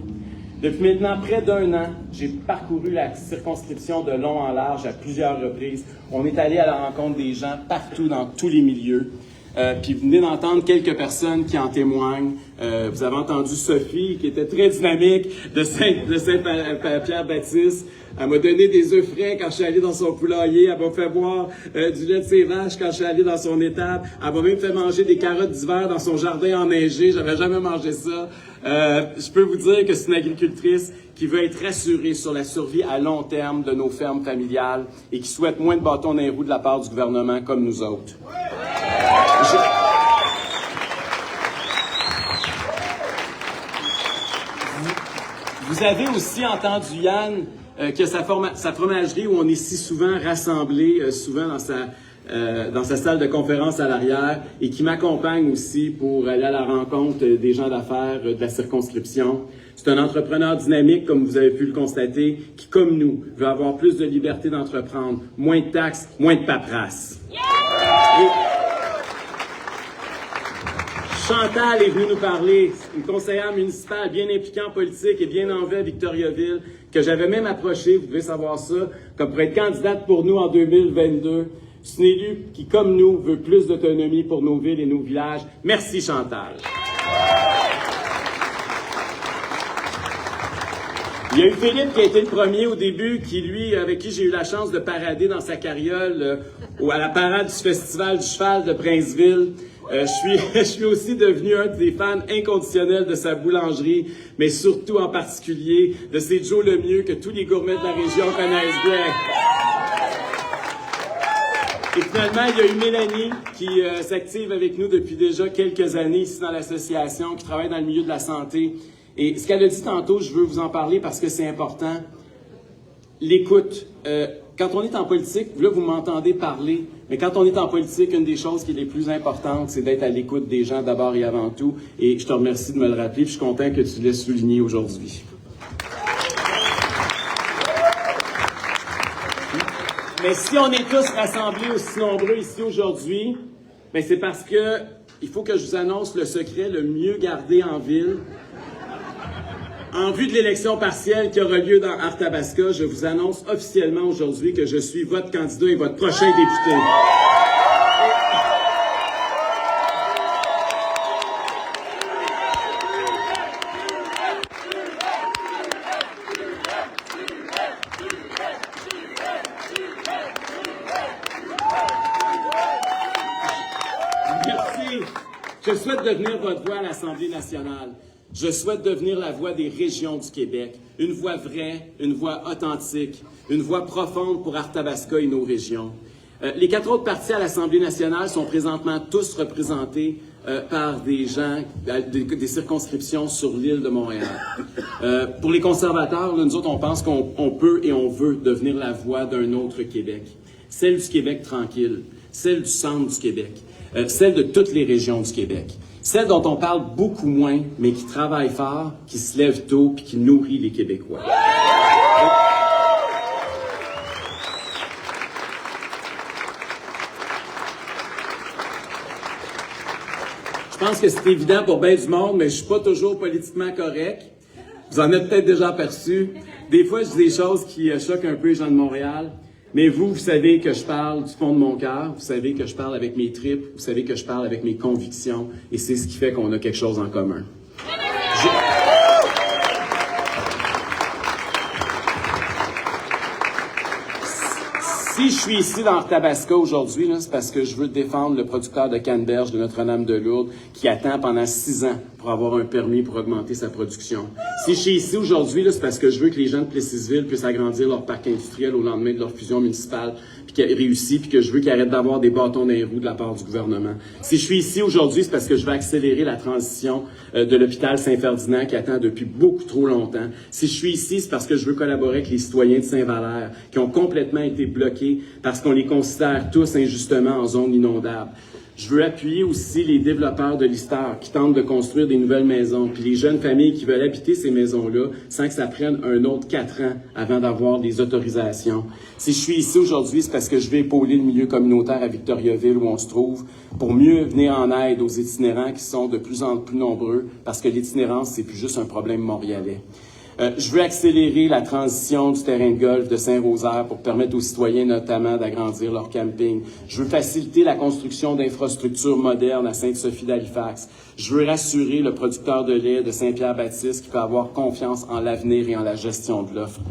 Depuis maintenant près d'1 an, j'ai parcouru la circonscription de long en large à plusieurs reprises. On est allé à la rencontre des gens partout dans tous les milieux. Puis vous venez d'entendre quelques personnes qui en témoignent. Vous avez entendu Sophie, qui était très dynamique de Saint-Pierre-Baptiste. Elle m'a donné des œufs frais quand je suis allé dans son poulailler. Elle m'a fait boire du lait de ses vaches quand je suis allé dans son étable. Elle m'a même fait manger des carottes d'hiver dans son jardin enneigé. J'avais jamais mangé ça. Je peux vous dire que c'est une agricultrice qui veut être rassurée sur la survie à long terme de nos fermes familiales et qui souhaite moins de bâtons dans les roues de la part du gouvernement comme nous autres. Vous avez aussi entendu Yann que sa fromagerie où on est si souvent rassemblés, souvent dans sa salle de conférence à l'arrière, et qui m'accompagne aussi pour aller à la rencontre des gens d'affaires de la circonscription. C'est un entrepreneur dynamique, comme vous avez pu le constater, qui, comme nous, veut avoir plus de liberté d'entreprendre, moins de taxes, moins de paperasse. Chantal est venue nous parler, une conseillère municipale bien impliquée en politique et bien en vue à Victoriaville, que j'avais même approchée, vous devez savoir ça, comme pour être candidate pour nous en 2022. C'est une élue qui, comme nous, veut plus d'autonomie pour nos villes et nos villages. Merci Chantal. Il y a eu Philippe qui a été le premier au début, avec qui j'ai eu la chance de parader dans sa carriole à la parade du Festival du Cheval de Princeville. Je suis aussi devenu un des fans inconditionnels de sa boulangerie, mais surtout en particulier de ses Joe Lemieux que tous les gourmets de la région connaissent bien. Et finalement, il y a eu Mélanie qui s'active avec nous depuis déjà quelques années ici dans l'association, qui travaille dans le milieu de la santé. Et ce qu'elle a dit tantôt, je veux vous en parler parce que c'est important. L'écoute. Quand on est en politique, là, vous m'entendez parler, mais quand on est en politique, une des choses qui est les plus importantes, c'est d'être à l'écoute des gens d'abord et avant tout. Et je te remercie de me le rappeler, puis je suis content que tu l'aies souligné aujourd'hui. Mais si on est tous rassemblés aussi nombreux ici aujourd'hui, ben c'est parce que il faut que je vous annonce le secret le mieux gardé en ville. En vue de l'élection partielle qui aura lieu dans Arthabasca, je vous annonce officiellement aujourd'hui que je suis votre candidat et votre prochain député. Merci. Je souhaite devenir votre voix à l'Assemblée nationale. Je souhaite devenir la voix des régions du Québec, une voix vraie, une voix authentique, une voix profonde pour Arthabasca et nos régions. Les 4 autres partis à l'Assemblée nationale sont présentement tous représentés par des gens, des circonscriptions sur l'île de Montréal. Pour les conservateurs, là, nous autres, on pense qu'on peut et on veut devenir la voix d'un autre Québec. Celle du Québec tranquille, celle du centre du Québec, celle de toutes les régions du Québec. Celle dont on parle beaucoup moins, mais qui travaille fort, qui se lève tôt puis qui nourrit les Québécois. Je pense que c'est évident pour bien du monde, mais je suis pas toujours politiquement correct. Vous en êtes peut-être déjà aperçu. Des fois, je dis des choses qui choquent un peu les gens de Montréal. Mais vous savez que je parle du fond de mon cœur. Vous savez que je parle avec mes tripes. Vous savez que je parle avec mes convictions. Et c'est ce qui fait qu'on a quelque chose en commun. Si je suis ici dans Arthabasca aujourd'hui, c'est parce que je veux défendre le producteur de canneberge de Notre-Dame-de-Lourdes qui attend pendant 6 ans pour avoir un permis pour augmenter sa production. Si je suis ici aujourd'hui, c'est parce que je veux que les gens de Plessisville puissent agrandir leur parc industriel au lendemain de leur fusion municipale, puis qu'ils réussissent, puis que je veux qu'ils arrêtent d'avoir des bâtons dans les roues de la part du gouvernement. Si je suis ici aujourd'hui, c'est parce que je veux accélérer la transition de l'hôpital Saint-Ferdinand qui attend depuis beaucoup trop longtemps. Si je suis ici, c'est parce que je veux collaborer avec les citoyens de Saint-Valère qui ont complètement été bloqués parce qu'on les considère tous injustement en zone inondable. Je veux appuyer aussi les développeurs de l'Histoire qui tentent de construire des nouvelles maisons, puis les jeunes familles qui veulent habiter ces maisons-là sans que ça prenne un autre 4 ans avant d'avoir des autorisations. Si je suis ici aujourd'hui, c'est parce que je veux épauler le milieu communautaire à Victoriaville où on se trouve pour mieux venir en aide aux itinérants qui sont de plus en plus nombreux parce que l'itinérance, c'est plus juste un problème montréalais. Je veux accélérer la transition du terrain de golf de Saint-Rosaire pour permettre aux citoyens notamment d'agrandir leur camping. Je veux faciliter la construction d'infrastructures modernes à Sainte-Sophie d'Halifax. Je veux rassurer le producteur de lait de Saint-Pierre-Baptiste qui peut avoir confiance en l'avenir et en la gestion de l'offre.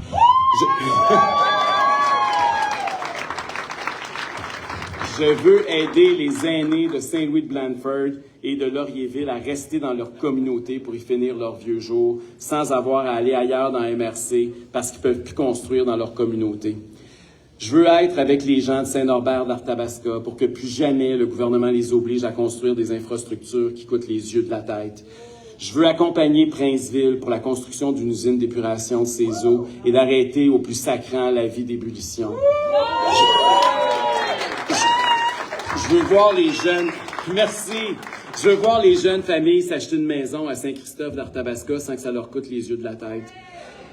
Je veux aider les aînés de Saint-Louis-de-Blandford et de Laurierville à rester dans leur communauté pour y finir leurs vieux jours, sans avoir à aller ailleurs dans MRC parce qu'ils ne peuvent plus construire dans leur communauté. Je veux être avec les gens de Saint-Norbert d'Arthabasca pour que plus jamais le gouvernement les oblige à construire des infrastructures qui coûtent les yeux de la tête. Je veux accompagner Princeville pour la construction d'une usine d'épuration de ses eaux et d'arrêter au plus sacrant la vie d'ébullition. Je veux voir les jeunes... Merci! Je veux voir les jeunes familles s'acheter une maison à Saint-Christophe d'Arthabasca sans que ça leur coûte les yeux de la tête.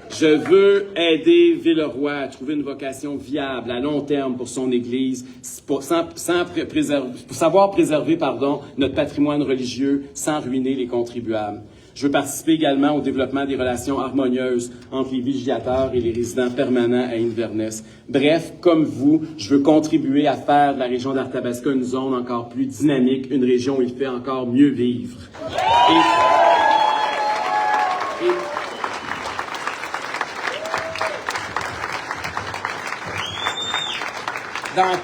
Je veux aider Villeroy à trouver une vocation viable à long terme pour son Église, pour savoir préserver notre patrimoine religieux sans ruiner les contribuables. Je veux participer également au développement des relations harmonieuses entre les villégiateurs et les résidents permanents à Inverness. Bref, comme vous, je veux contribuer à faire de la région d'Arthabasca une zone encore plus dynamique, une région où il fait encore mieux vivre. Dans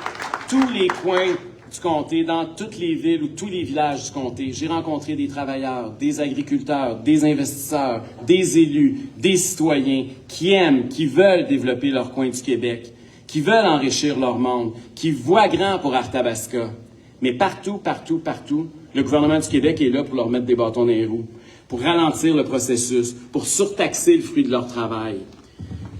tous les coins du comté, dans toutes les villes ou tous les villages du comté, j'ai rencontré des travailleurs, des agriculteurs, des investisseurs, des élus, des citoyens qui aiment, qui veulent développer leur coin du Québec, qui veulent enrichir leur monde, qui voient grand pour Arthabasca. Mais partout, le gouvernement du Québec est là pour leur mettre des bâtons dans les roues, pour ralentir le processus, pour surtaxer le fruit de leur travail.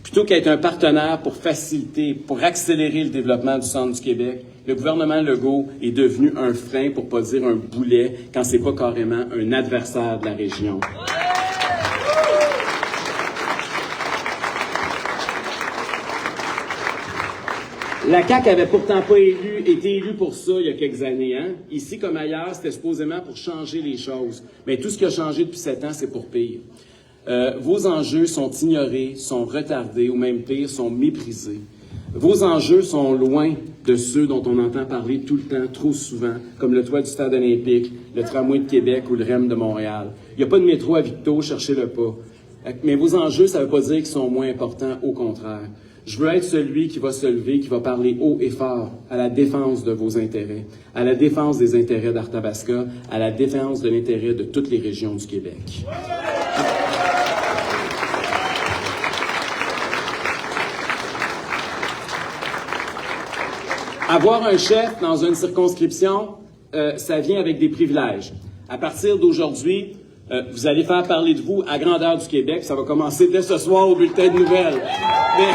Plutôt qu'être un partenaire pour faciliter, pour accélérer le développement du centre du Québec, le gouvernement Legault est devenu un frein, pour pas dire un boulet, quand c'est pas carrément un adversaire de la région. La CAQ avait pourtant pas été élue pour ça il y a quelques années. Hein? Ici comme ailleurs, c'était supposément pour changer les choses. Mais tout ce qui a changé depuis 7 ans, c'est pour pire. Vos enjeux sont ignorés, sont retardés, ou même pire, sont méprisés. Vos enjeux sont loin de ceux dont on entend parler tout le temps, trop souvent, comme le toit du Stade olympique, le tramway de Québec ou le REM de Montréal. Il n'y a pas de métro à Victo, cherchez-le pas. Mais vos enjeux, ça ne veut pas dire qu'ils sont moins importants, au contraire. Je veux être celui qui va se lever, qui va parler haut et fort à la défense de vos intérêts, à la défense des intérêts d'Arthabasca, à la défense de l'intérêt de toutes les régions du Québec. Avoir un chef dans une circonscription, ça vient avec des privilèges. À partir d'aujourd'hui, vous allez faire parler de vous à grandeur du Québec. Ça va commencer dès ce soir au bulletin de nouvelles. Mais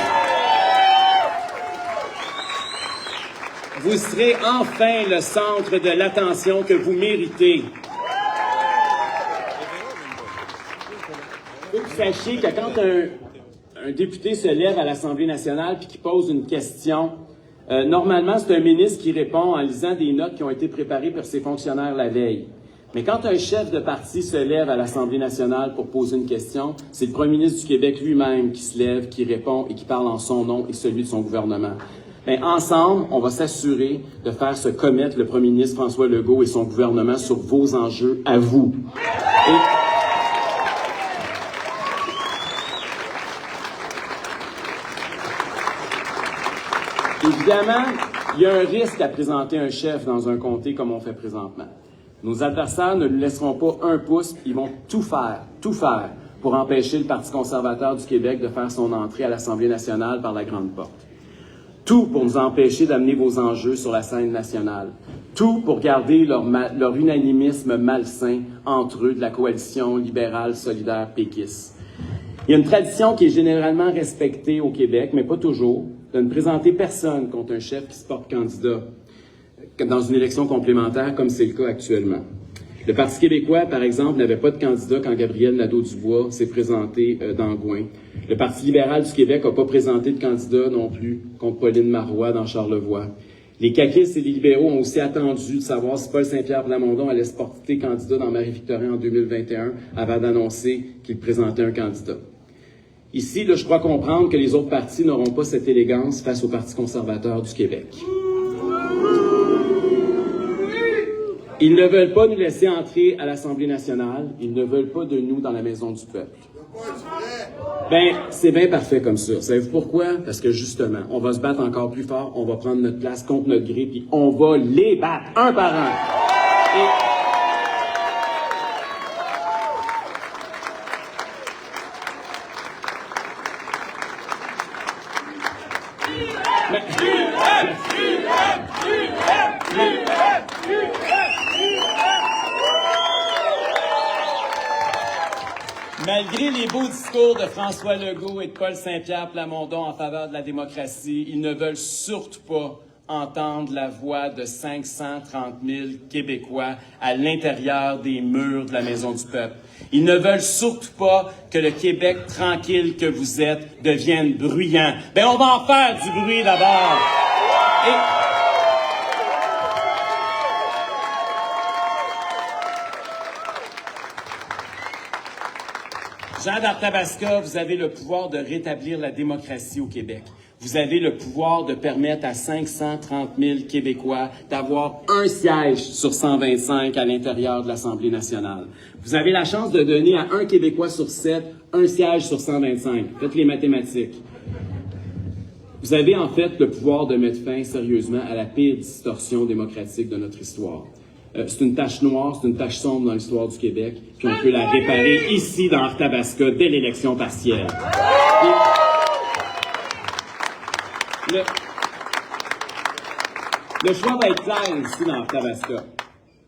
vous serez enfin le centre de l'attention que vous méritez. Il faut que vous sachiez que quand un député se lève à l'Assemblée nationale et qui pose une question, normalement, c'est un ministre qui répond en lisant des notes qui ont été préparées par ses fonctionnaires la veille. Mais quand un chef de parti se lève à l'Assemblée nationale pour poser une question, c'est le premier ministre du Québec lui-même qui se lève, qui répond et qui parle en son nom et celui de son gouvernement. Bien, ensemble, on va s'assurer de faire se commettre le premier ministre François Legault et son gouvernement sur vos enjeux à vous. Évidemment, il y a un risque à présenter un chef dans un comté comme on fait présentement. Nos adversaires ne lui laisseront pas un pouce, ils vont tout faire pour empêcher le Parti conservateur du Québec de faire son entrée à l'Assemblée nationale par la grande porte. Tout pour nous empêcher d'amener vos enjeux sur la scène nationale. Tout pour garder leur unanimisme malsain entre eux de la coalition libérale, solidaire, péquiste. Il y a une tradition qui est généralement respectée au Québec, mais pas toujours, de ne présenter personne contre un chef qui se porte candidat dans une élection complémentaire, comme c'est le cas actuellement. Le Parti québécois, par exemple, n'avait pas de candidat quand Gabriel Nadeau-Dubois s'est présenté dans Gouin. Le Parti libéral du Québec n'a pas présenté de candidat non plus contre Pauline Marois dans Charlevoix. Les caquistes et les libéraux ont aussi attendu de savoir si Paul Saint-Pierre Plamondon allait se porter candidat dans Marie-Victorin en 2021 avant d'annoncer qu'il présentait un candidat. Ici, là, je crois comprendre que les autres partis n'auront pas cette élégance face au Parti conservateur du Québec. Ils ne veulent pas nous laisser entrer à l'Assemblée nationale. Ils ne veulent pas de nous dans la maison du peuple. Ben, c'est bien parfait comme ça. Savez-vous pourquoi? Parce que justement, on va se battre encore plus fort, on va prendre notre place contre notre gré, puis on va les battre, un par un. Malgré les beaux discours de François Legault et de Paul Saint-Pierre Plamondon en faveur de la démocratie, ils ne veulent surtout pas entendre la voix de 530 000 Québécois à l'intérieur des murs de la Maison du Peuple. Ils ne veulent surtout pas que le Québec tranquille que vous êtes devienne bruyant. Ben, on va en faire du bruit d'abord. Jean d'Arthabasca, vous avez le pouvoir de rétablir la démocratie au Québec. Vous avez le pouvoir de permettre à 530 000 Québécois d'avoir un siège sur 125 à l'intérieur de l'Assemblée nationale. Vous avez la chance de donner à un Québécois sur 7 un siège sur 125. Faites les mathématiques. Vous avez en fait le pouvoir de mettre fin sérieusement à la pire distorsion démocratique de notre histoire. C'est une tache noire, c'est une tache sombre dans l'histoire du Québec, puis on peut la réparer ici dans Arthabasca dès l'élection partielle. Le choix va être clair ici dans Arthabasca.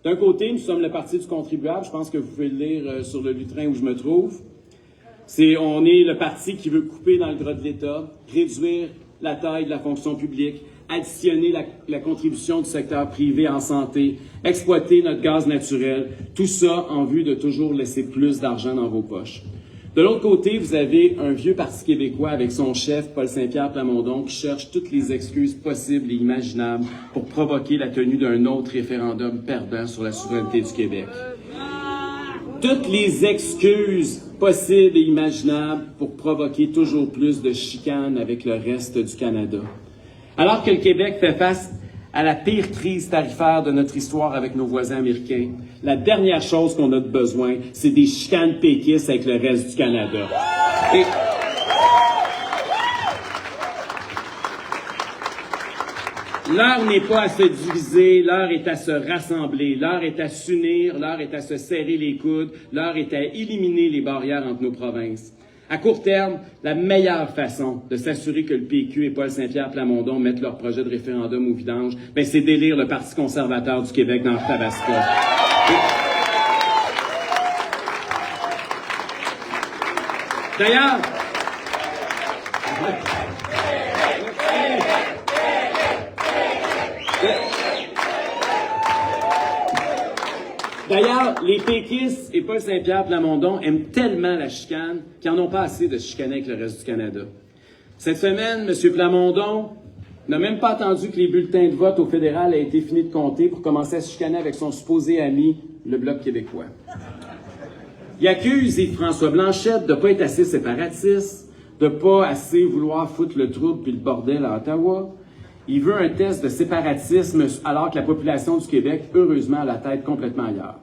D'un côté, nous sommes le Parti du contribuable, je pense que vous pouvez le lire sur le lutrin où je me trouve. On est le parti qui veut couper dans le gras de l'État, réduire la taille de la fonction publique, additionner la contribution du secteur privé en santé, exploiter notre gaz naturel, tout ça en vue de toujours laisser plus d'argent dans vos poches. De l'autre côté, vous avez un vieux Parti québécois avec son chef, Paul Saint-Pierre Plamondon, qui cherche toutes les excuses possibles et imaginables pour provoquer la tenue d'un autre référendum perdant sur la souveraineté du Québec. Toutes les excuses possibles et imaginables pour provoquer toujours plus de chicanes avec le reste du Canada. Alors que le Québec fait face à la pire crise tarifaire de notre histoire avec nos voisins américains, la dernière chose qu'on a besoin, c'est des chicanes péquistes avec le reste du Canada. L'heure n'est pas à se diviser, l'heure est à se rassembler, l'heure est à s'unir, l'heure est à se serrer les coudes, l'heure est à éliminer les barrières entre nos provinces. À court terme, la meilleure façon de s'assurer que le PQ et Paul Saint-Pierre Plamondon mettent leur projet de référendum au vidange, ben c'est d'élire le Parti conservateur du Québec dans Arthabasca. D'ailleurs, les péquistes et Paul Saint-Pierre Plamondon aiment tellement la chicane qu'ils n'en ont pas assez de chicaner avec le reste du Canada. Cette semaine, M. Plamondon n'a même pas attendu que les bulletins de vote au fédéral aient été finis de compter pour commencer à se chicaner avec son supposé ami, le Bloc québécois. Il accuse Yves-François Blanchette de ne pas être assez séparatiste, de ne pas assez vouloir foutre le trouble puis le bordel à Ottawa. Il veut un test de séparatisme alors que la population du Québec, heureusement, a la tête complètement ailleurs.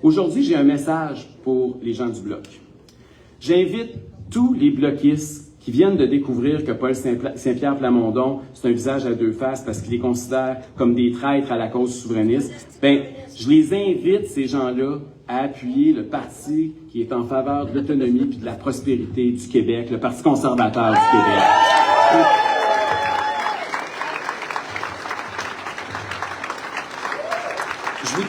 Aujourd'hui, j'ai un message pour les gens du Bloc. J'invite tous les bloquistes qui viennent de découvrir que Paul Saint-Pierre Plamondon, c'est un visage à deux faces parce qu'il les considère comme des traîtres à la cause souverainiste, ben, je les invite, ces gens-là, à appuyer le parti qui est en faveur de l'autonomie et de la prospérité du Québec, le Parti conservateur du Québec. Je vous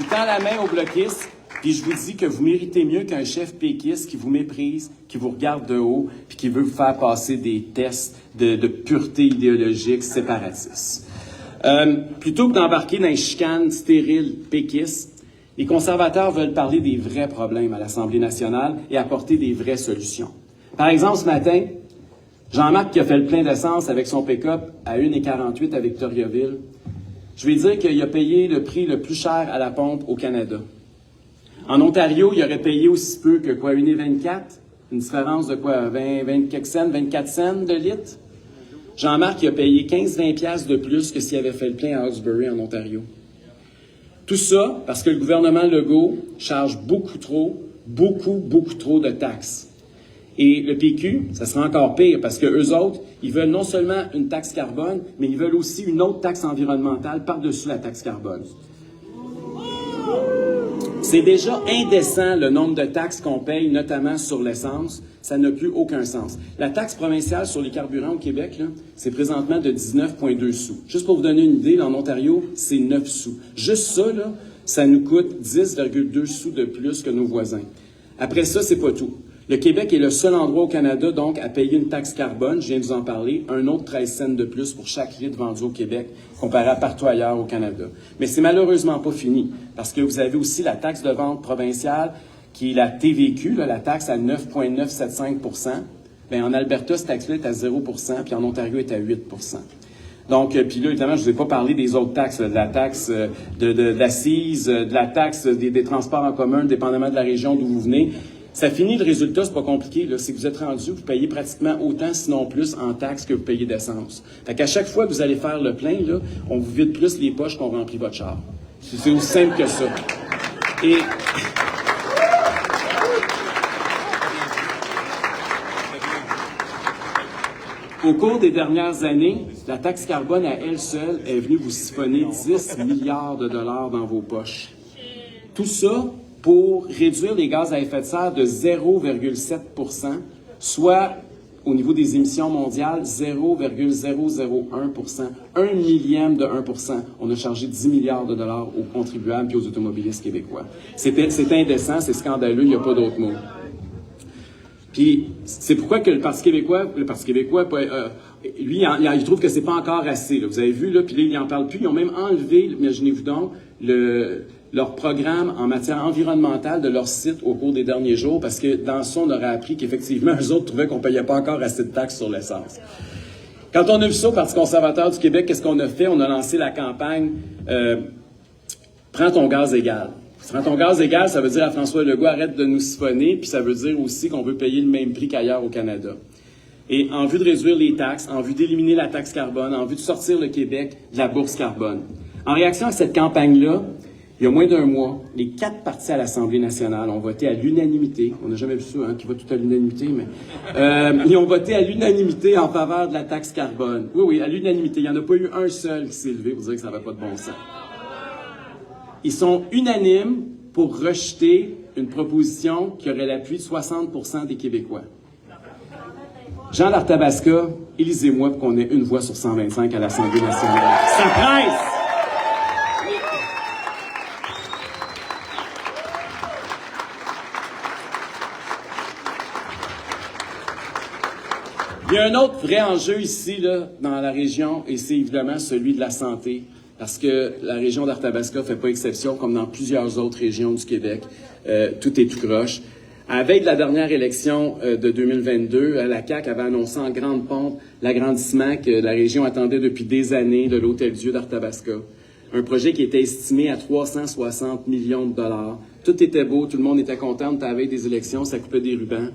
tends la main aux bloquistes, puis je vous dis que vous méritez mieux qu'un chef péquiste qui vous méprise, qui vous regarde de haut, puis qui veut vous faire passer des tests de pureté idéologique séparatistes. Plutôt que d'embarquer dans une chicane stérile péquiste, les conservateurs veulent parler des vrais problèmes à l'Assemblée nationale et apporter des vraies solutions. Par exemple, ce matin, Jean-Marc qui a fait le plein d'essence avec son pick-up à 1,48 à Victoriaville, je vais dire qu'il a payé le prix le plus cher à la pompe au Canada. En Ontario, il aurait payé aussi peu que quoi, 1,24? Une différence de quoi, 24 cents de litre? Jean-Marc, il a payé 15-20 piastres de plus que s'il avait fait le plein à Hawkesbury, en Ontario. Tout ça parce que le gouvernement Legault charge beaucoup trop de taxes. Et le PQ, ça sera encore pire parce que eux autres, ils veulent non seulement une taxe carbone, mais ils veulent aussi une autre taxe environnementale par-dessus la taxe carbone. C'est déjà indécent le nombre de taxes qu'on paye, notamment sur l'essence. Ça n'a plus aucun sens. La taxe provinciale sur les carburants au Québec, là, c'est présentement de 19,2 sous. Juste pour vous donner une idée, en Ontario, c'est 9 sous. Juste ça, là, ça nous coûte 10,2 sous de plus que nos voisins. Après ça, c'est pas tout. Le Québec est le seul endroit au Canada, donc, à payer une taxe carbone, je viens de vous en parler, un autre 13 cents de plus pour chaque litre vendu au Québec, comparé à partout ailleurs au Canada. Mais c'est malheureusement pas fini, parce que vous avez aussi la taxe de vente provinciale, qui est la TVQ, là, la taxe à 9,975 %. Bien, en Alberta, cette taxe-là est à 0 % puis en Ontario, elle est à 8 %. Donc, puis là, évidemment, je ne vous ai pas parlé des autres taxes, là, de la taxe d'assises, de la taxe des transports en commun, dépendamment de la région d'où vous venez. Ça finit, le résultat, c'est pas compliqué, là. C'est que vous êtes rendu, vous payez pratiquement autant, sinon plus, en taxes que vous payez d'essence. Fait qu'à chaque fois que vous allez faire le plein, là, on vous vide plus les poches qu'on remplit votre char. C'est aussi simple que ça. Et au cours des dernières années, la taxe carbone à elle seule est venue vous siphonner 10 milliards de dollars dans vos poches. Tout ça pour réduire les gaz à effet de serre de 0,7 %, soit, au niveau des émissions mondiales, 0,001 %, 1 millième de 1 %. On a chargé 10 milliards de dollars aux contribuables et aux automobilistes québécois. C'est indécent, c'est scandaleux, il n'y a pas d'autre mot. Puis, c'est pourquoi que le Parti québécois, lui, il trouve que c'est pas encore assez. Là. Vous avez vu, là, puis là, il n'en parle plus. Ils ont même enlevé, imaginez-vous donc, leur programme en matière environnementale de leur site au cours des derniers jours, parce que dans ça, on aurait appris qu'effectivement, eux autres trouvaient qu'on ne payait pas encore assez de taxes sur l'essence. Quand on a vu ça au Parti conservateur du Québec, qu'est-ce qu'on a fait? On a lancé la campagne « Prends ton gaz égal ». Prends ton gaz égal, ça veut dire à François Legault, arrête de nous siphonner, puis ça veut dire aussi qu'on veut payer le même prix qu'ailleurs au Canada. Et en vue de réduire les taxes, en vue d'éliminer la taxe carbone, en vue de sortir le Québec de la bourse carbone. En réaction à cette campagne-là, il y a moins d'un mois, les 4 partis à l'Assemblée nationale ont voté à l'unanimité. On n'a jamais vu ça, hein, qui vote tout à l'unanimité, mais... ils ont voté à l'unanimité en faveur de la taxe carbone. Oui, à l'unanimité. Il n'y en a pas eu un seul qui s'est levé pour dire que ça n'avait pas de bon sens. Ils sont unanimes pour rejeter une proposition qui aurait l'appui de 60% des Québécois. Jean d'Arthabasca, élisez-moi pour qu'on ait une voix sur 125 à l'Assemblée nationale. Ça presse! Il y a un autre vrai enjeu ici, là, dans la région, et c'est évidemment celui de la santé, parce que la région d'Arthabasca ne fait pas exception, comme dans plusieurs autres régions du Québec. Tout est tout croche. À la veille de la dernière élection de 2022, la CAQ avait annoncé en grande pompe l'agrandissement que la région attendait depuis des années de l'Hôtel-Dieu d'Arthabasca. Un projet qui était estimé à 360 millions de dollars. Tout était beau, tout le monde était content à la veille des élections, ça coupait des rubans.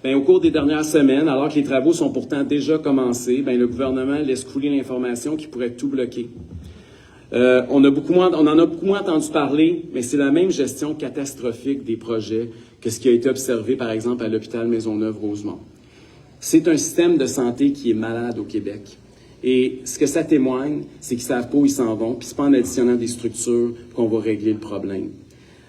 Bien, au cours des dernières semaines, alors que les travaux sont pourtant déjà commencés, bien, le gouvernement laisse couler l'information qui pourrait tout bloquer. On en a beaucoup moins entendu parler, mais c'est la même gestion catastrophique des projets que ce qui a été observé, par exemple, à l'hôpital Maisonneuve-Rosemont. C'est un système de santé qui est malade au Québec. Et ce que ça témoigne, c'est qu'ils ne savent pas où ils s'en vont, puis c'est pas en additionnant des structures qu'on va régler le problème.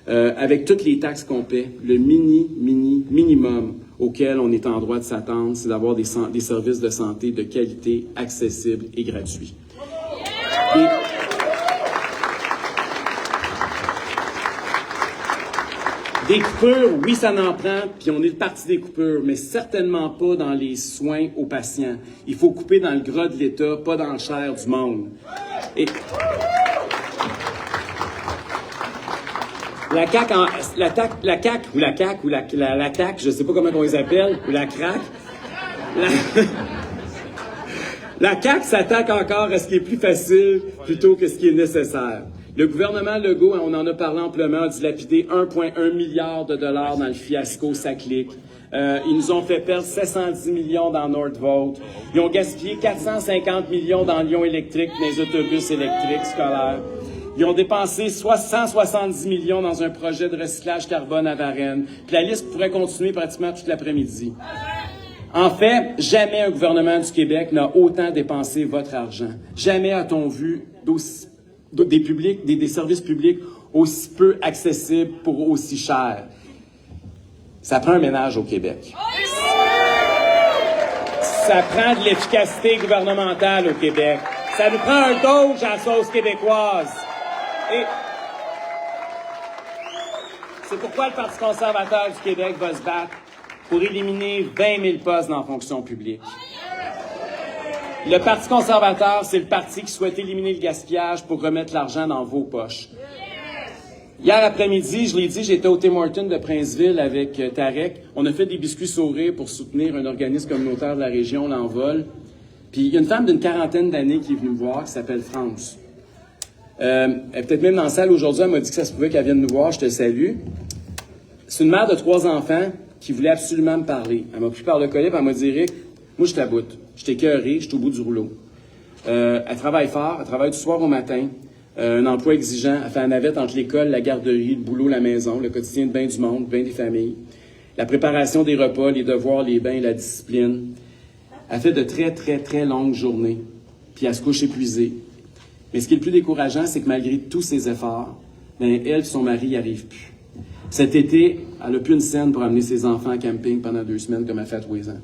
Avec toutes les taxes qu'on paie, le minimum auquel on est en droit de s'attendre, c'est d'avoir des services de santé de qualité, accessibles et gratuits. Des coupures, oui, ça en prend, puis on est le parti des coupures, mais certainement pas dans les soins aux patients. Il faut couper dans le gras de l'État, pas dans le chair du monde. Et la CAQ, je sais pas comment on les appelle, ou la CRAQ, la CAQ s'attaque encore à ce qui est plus facile plutôt que ce qui est nécessaire. Le gouvernement Legault, on en a parlé amplement, a dilapidé 1,1 milliard de dollars dans le fiasco SACLIC. Ils nous ont fait perdre 710 millions dans Nordvolt. Ils ont gaspillé 450 millions dans Lyon électrique, dans les autobus électriques scolaires. Ils ont dépensé 170 millions dans un projet de recyclage carbone à Varennes. Puis la liste pourrait continuer pratiquement toute l'après-midi. En fait, jamais un gouvernement du Québec n'a autant dépensé votre argent. Jamais a-t-on vu des services publics aussi peu accessibles pour aussi cher. Ça prend un ménage au Québec. Ça prend de l'efficacité gouvernementale au Québec. Ça nous prend un Doge à la sauce québécoise. Et c'est pourquoi le Parti conservateur du Québec va se battre pour éliminer 20 000 postes dans la fonction publique. Le Parti conservateur, c'est le parti qui souhaite éliminer le gaspillage pour remettre l'argent dans vos poches. Hier après-midi, je l'ai dit, j'étais au Tim Hortons de Princeville avec Tarek. On a fait des biscuits sourires pour soutenir un organisme communautaire de la région, l'Envol. Puis il y a une femme d'une quarantaine d'années qui est venue me voir, qui s'appelle France. Elle est peut-être même dans la salle aujourd'hui, elle m'a dit que ça se pouvait qu'elle vienne nous voir, je te salue. C'est une mère de 3 enfants qui voulait absolument me parler. Elle m'a pris par le collet, elle m'a dit « Rick, moi je t'aboute, je t'ai écœuré, je suis au bout du rouleau. » Elle travaille fort, elle travaille du soir au matin, un emploi exigeant, elle fait la navette entre l'école, la garderie, le boulot, la maison, le quotidien de bain du monde, bain des familles, la préparation des repas, les devoirs, les bains, la discipline. Elle fait de très, très, très longues journées, puis elle se couche épuisée. Mais ce qui est le plus décourageant, c'est que malgré tous ses efforts, elle et son mari n'y arrivent plus. Cet été, elle n'a plus une scène pour amener ses enfants en camping pendant 2 semaines, comme elle fait à tous les ans.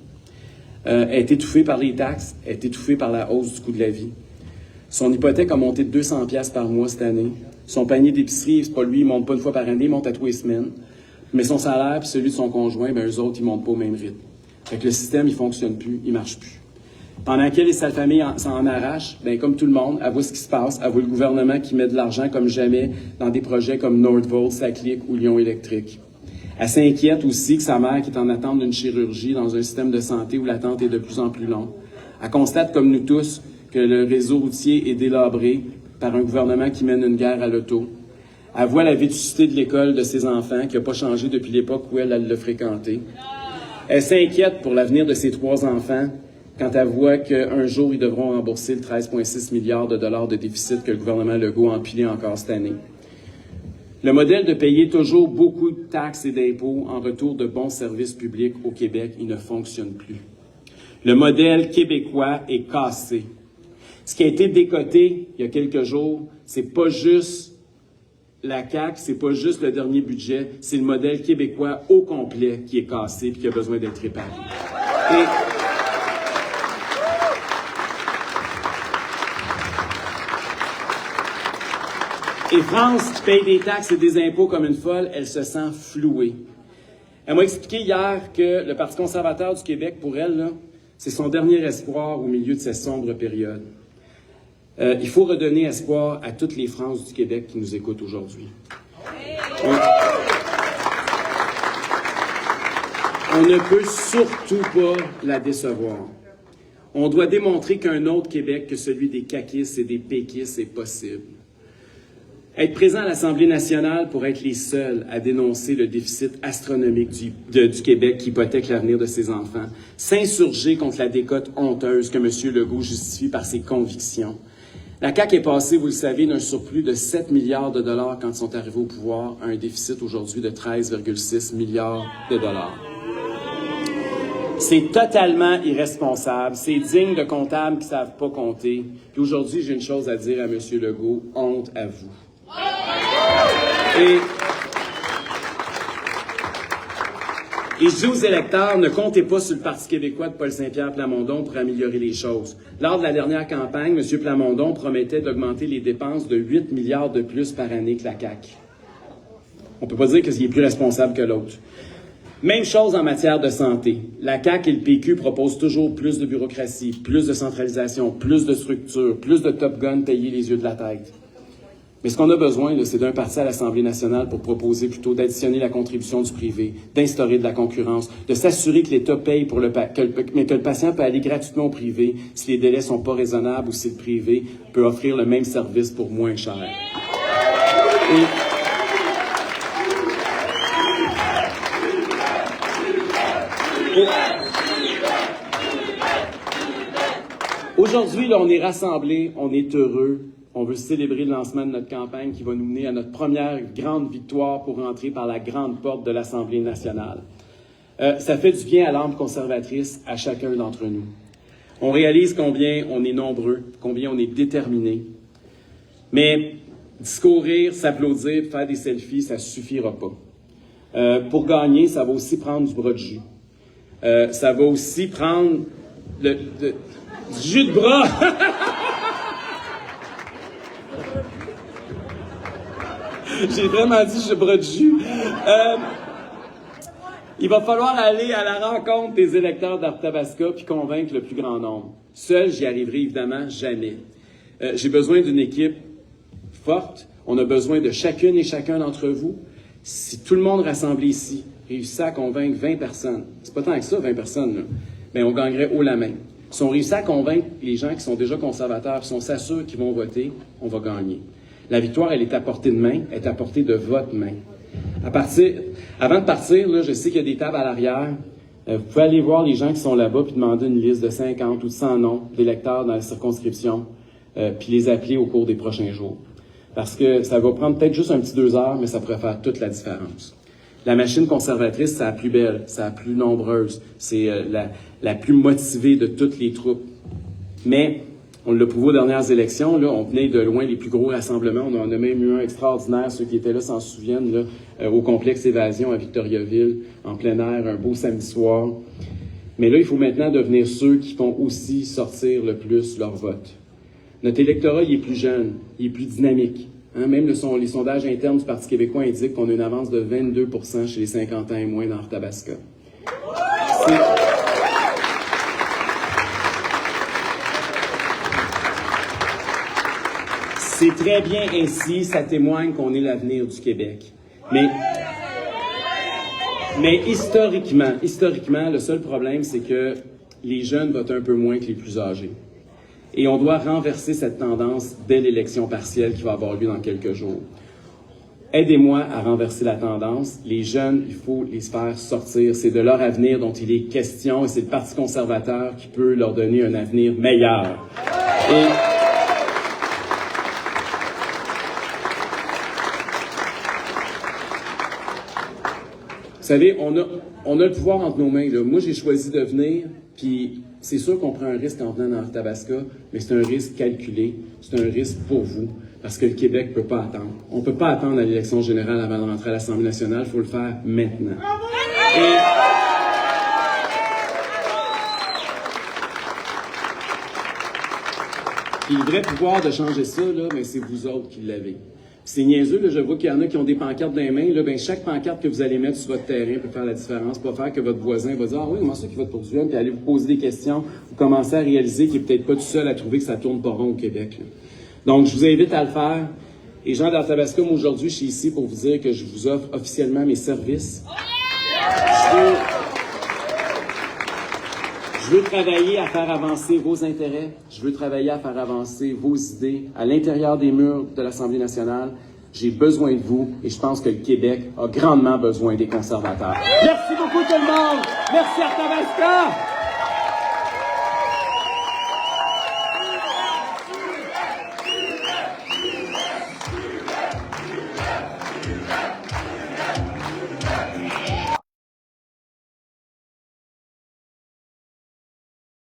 Elle est étouffée par les taxes, elle est étouffée par la hausse du coût de la vie. Son hypothèque a monté de 200$ par mois cette année. Son panier d'épicerie, c'est pas lui, il monte pas une fois par année, il monte à tous les semaines. Mais son salaire puis celui de son conjoint, bien, eux autres, ils montent pas au même rythme. Fait que le système, il fonctionne plus, il marche plus. Pendant qu'elle et sa famille s'en arrachent, bien, comme tout le monde, elle voit ce qui se passe, elle voit le gouvernement qui met de l'argent comme jamais dans des projets comme Nordvolt, SACLIC ou Lyon électrique. Elle s'inquiète aussi que sa mère, qui est en attente d'une chirurgie dans un système de santé où l'attente est de plus en plus longue. Elle constate, comme nous tous, que le réseau routier est délabré par un gouvernement qui mène une guerre à l'auto. Elle voit la vétusté de l'école de ses enfants, qui n'a pas changé depuis l'époque où elle l'a fréquenté. Elle s'inquiète pour l'avenir de ses 3 enfants, quand elle voit qu'un jour, ils devront rembourser le 13,6 milliards de dollars de déficit que le gouvernement Legault a empilé encore cette année. Le modèle de payer toujours beaucoup de taxes et d'impôts en retour de bons services publics au Québec, il ne fonctionne plus. Le modèle québécois est cassé. Ce qui a été décoté il y a quelques jours, c'est pas juste la CAQ, c'est pas juste le dernier budget, c'est le modèle québécois au complet qui est cassé et qui a besoin d'être réparé. Et France, qui paye des taxes et des impôts comme une folle, elle se sent flouée. Elle m'a expliqué hier que le Parti conservateur du Québec, pour elle, là, c'est son dernier espoir au milieu de cette sombre période. Il faut redonner espoir à toutes les Frances du Québec qui nous écoutent aujourd'hui. On ne peut surtout pas la décevoir. On doit démontrer qu'un autre Québec que celui des caquistes et des péquistes est possible. Être présent à l'Assemblée nationale pour être les seuls à dénoncer le déficit astronomique du Québec qui hypothèque l'avenir de ses enfants. S'insurger contre la décote honteuse que M. Legault justifie par ses convictions. La CAQ est passée, vous le savez, d'un surplus de 7 milliards de dollars quand ils sont arrivés au pouvoir à un déficit aujourd'hui de 13,6 milliards de dollars. C'est totalement irresponsable. C'est digne de comptables qui ne savent pas compter. Puis aujourd'hui, j'ai une chose à dire à M. Legault. Honte à vous. Et je dis aux électeurs, ne comptez pas sur le Parti québécois de Paul Saint-Pierre Plamondon pour améliorer les choses. Lors de la dernière campagne, M. Plamondon promettait d'augmenter les dépenses de 8 milliards de plus par année que la CAQ. On ne peut pas dire qu'il est plus responsable que l'autre. Même chose en matière de santé. La CAQ et le PQ proposent toujours plus de bureaucratie, plus de centralisation, plus de structure, plus de Top Gun payés les yeux de la tête. Mais ce qu'on a besoin, c'est d'un parti à l'Assemblée nationale pour proposer plutôt d'additionner la contribution du privé, d'instaurer de la concurrence, de s'assurer que l'État paye pour mais que le patient peut aller gratuitement au privé si les délais sont pas raisonnables ou si le privé peut offrir le même service pour moins cher. Aujourd'hui, là, on est rassemblés, on est heureux. On veut célébrer le lancement de notre campagne qui va nous mener à notre première grande victoire pour rentrer par la grande porte de l'Assemblée nationale. Ça fait du bien à l'âme conservatrice à chacun d'entre nous. On réalise combien on est nombreux, combien on est déterminés. Mais discourir, s'applaudir, faire des selfies, ça ne suffira pas. Pour gagner, ça va aussi prendre du bras de jus. Ça va aussi prendre du jus de bras. J'ai vraiment dit bras de jus. Il va falloir aller à la rencontre des électeurs d'Arthabasca puis convaincre le plus grand nombre. Seul, j'y arriverai évidemment jamais. J'ai besoin d'une équipe forte. On a besoin de chacune et chacun d'entre vous. Si tout le monde rassemblé ici réussissait à convaincre 20 personnes, c'est pas tant que ça, 20 personnes, là, mais on gagnerait haut la main. Si on réussit à convaincre les gens qui sont déjà conservateurs, si on s'assure qu'ils vont voter, on va gagner. La victoire, elle est à portée de main, elle est à portée de votre main. Avant de partir, là, je sais qu'il y a des tables à l'arrière. Vous pouvez aller voir les gens qui sont là-bas puis demander une liste de 50 ou de 100 noms d'électeurs dans la circonscription puis les appeler au cours des prochains jours. Parce que ça va prendre peut-être juste un petit 2 heures, mais ça pourrait faire toute la différence. La machine conservatrice, c'est la plus belle, c'est la plus nombreuse, c'est la plus motivée de toutes les troupes. Mais on l'a prouvé aux dernières élections, là, on venait de loin les plus gros rassemblements. On en a même eu un extraordinaire, ceux qui étaient là s'en souviennent, là, au complexe Évasion à Victoriaville, en plein air, un beau samedi soir. Mais là, il faut maintenant devenir ceux qui font aussi sortir le plus leur vote. Notre électorat, il est plus jeune, il est plus dynamique. Hein? Même les sondages internes du Parti québécois indiquent qu'on a une avance de 22% chez les 50 ans et moins dans Arthabasca. C'est très bien ainsi, ça témoigne qu'on est l'avenir du Québec. Mais historiquement, le seul problème, c'est que les jeunes votent un peu moins que les plus âgés. Et on doit renverser cette tendance dès l'élection partielle qui va avoir lieu dans quelques jours. Aidez-moi à renverser la tendance. Les jeunes, il faut les faire sortir. C'est de leur avenir dont il est question et c'est le Parti conservateur qui peut leur donner un avenir meilleur. Vous savez, on a le pouvoir entre nos mains. Là. Moi, j'ai choisi de venir, puis c'est sûr qu'on prend un risque en venant dans Arthabasca, mais c'est un risque calculé, c'est un risque pour vous. Parce que le Québec ne peut pas attendre. On ne peut pas attendre à l'élection générale avant de rentrer à l'Assemblée nationale. Il faut le faire maintenant. Puis le vrai pouvoir de changer ça, là, ben, c'est vous autres qui l'avez. C'est niaiseux, là, je vois qu'il y en a qui ont des pancartes dans les mains. Là, ben, chaque pancarte que vous allez mettre sur votre terrain peut faire la différence, peut faire que votre voisin va dire « Ah oui, comment ça qu'il vote pour Duhem? » Puis allez vous poser des questions, vous commencez à réaliser qu'il n'est peut-être pas tout seul à trouver que ça tourne pas rond au Québec. Là. Donc, je vous invite à le faire. Et Jean d'Arthabasca, moi, aujourd'hui, je suis ici pour vous dire que je vous offre officiellement mes services. Je veux travailler à faire avancer vos intérêts. Je veux travailler à faire avancer vos idées à l'intérieur des murs de l'Assemblée nationale. J'ai besoin de vous et je pense que le Québec a grandement besoin des conservateurs. Merci beaucoup tout le monde. Merci Arthabasca.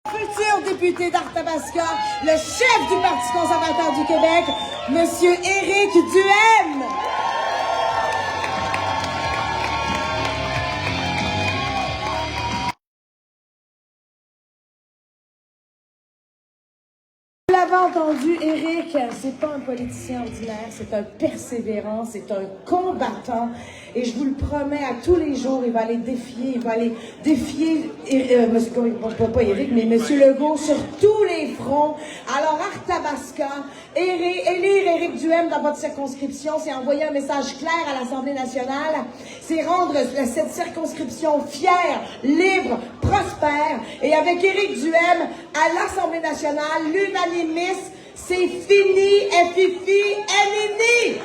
Futur député d'Arthabasca, le chef du Parti conservateur du Québec, Monsieur Éric Duhem. Vous l'avez entendu, Éric, c'est pas un politicien ordinaire, c'est un persévérant, c'est un combattant. Et je vous le promets, à tous les jours, il va aller défier pas Éric, mais Monsieur Legault sur tous les fronts. Alors, Arthabasca, élire Éric Duhem dans votre circonscription, c'est envoyer un message clair à l'Assemblée nationale, c'est rendre cette circonscription fière, libre, prospère. Et avec Éric Duhem à l'Assemblée nationale, l'unanimisme, c'est fini, FIFI, NINI.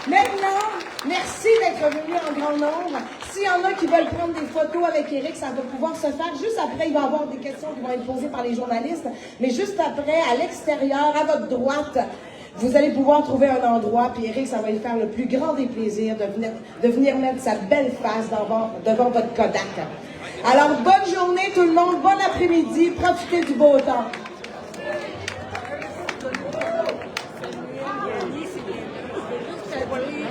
Maintenant, merci d'être venu en grand nombre. S'il y en a qui veulent prendre des photos avec Éric, ça va pouvoir se faire. Juste après, il va y avoir des questions qui vont être posées par les journalistes. Mais juste après, à l'extérieur, à votre droite, vous allez pouvoir trouver un endroit. Puis Éric, ça va lui faire le plus grand des plaisirs de venir mettre sa belle face devant votre Kodak. Alors, bonne journée tout le monde, bon après-midi, profitez du beau temps. What are you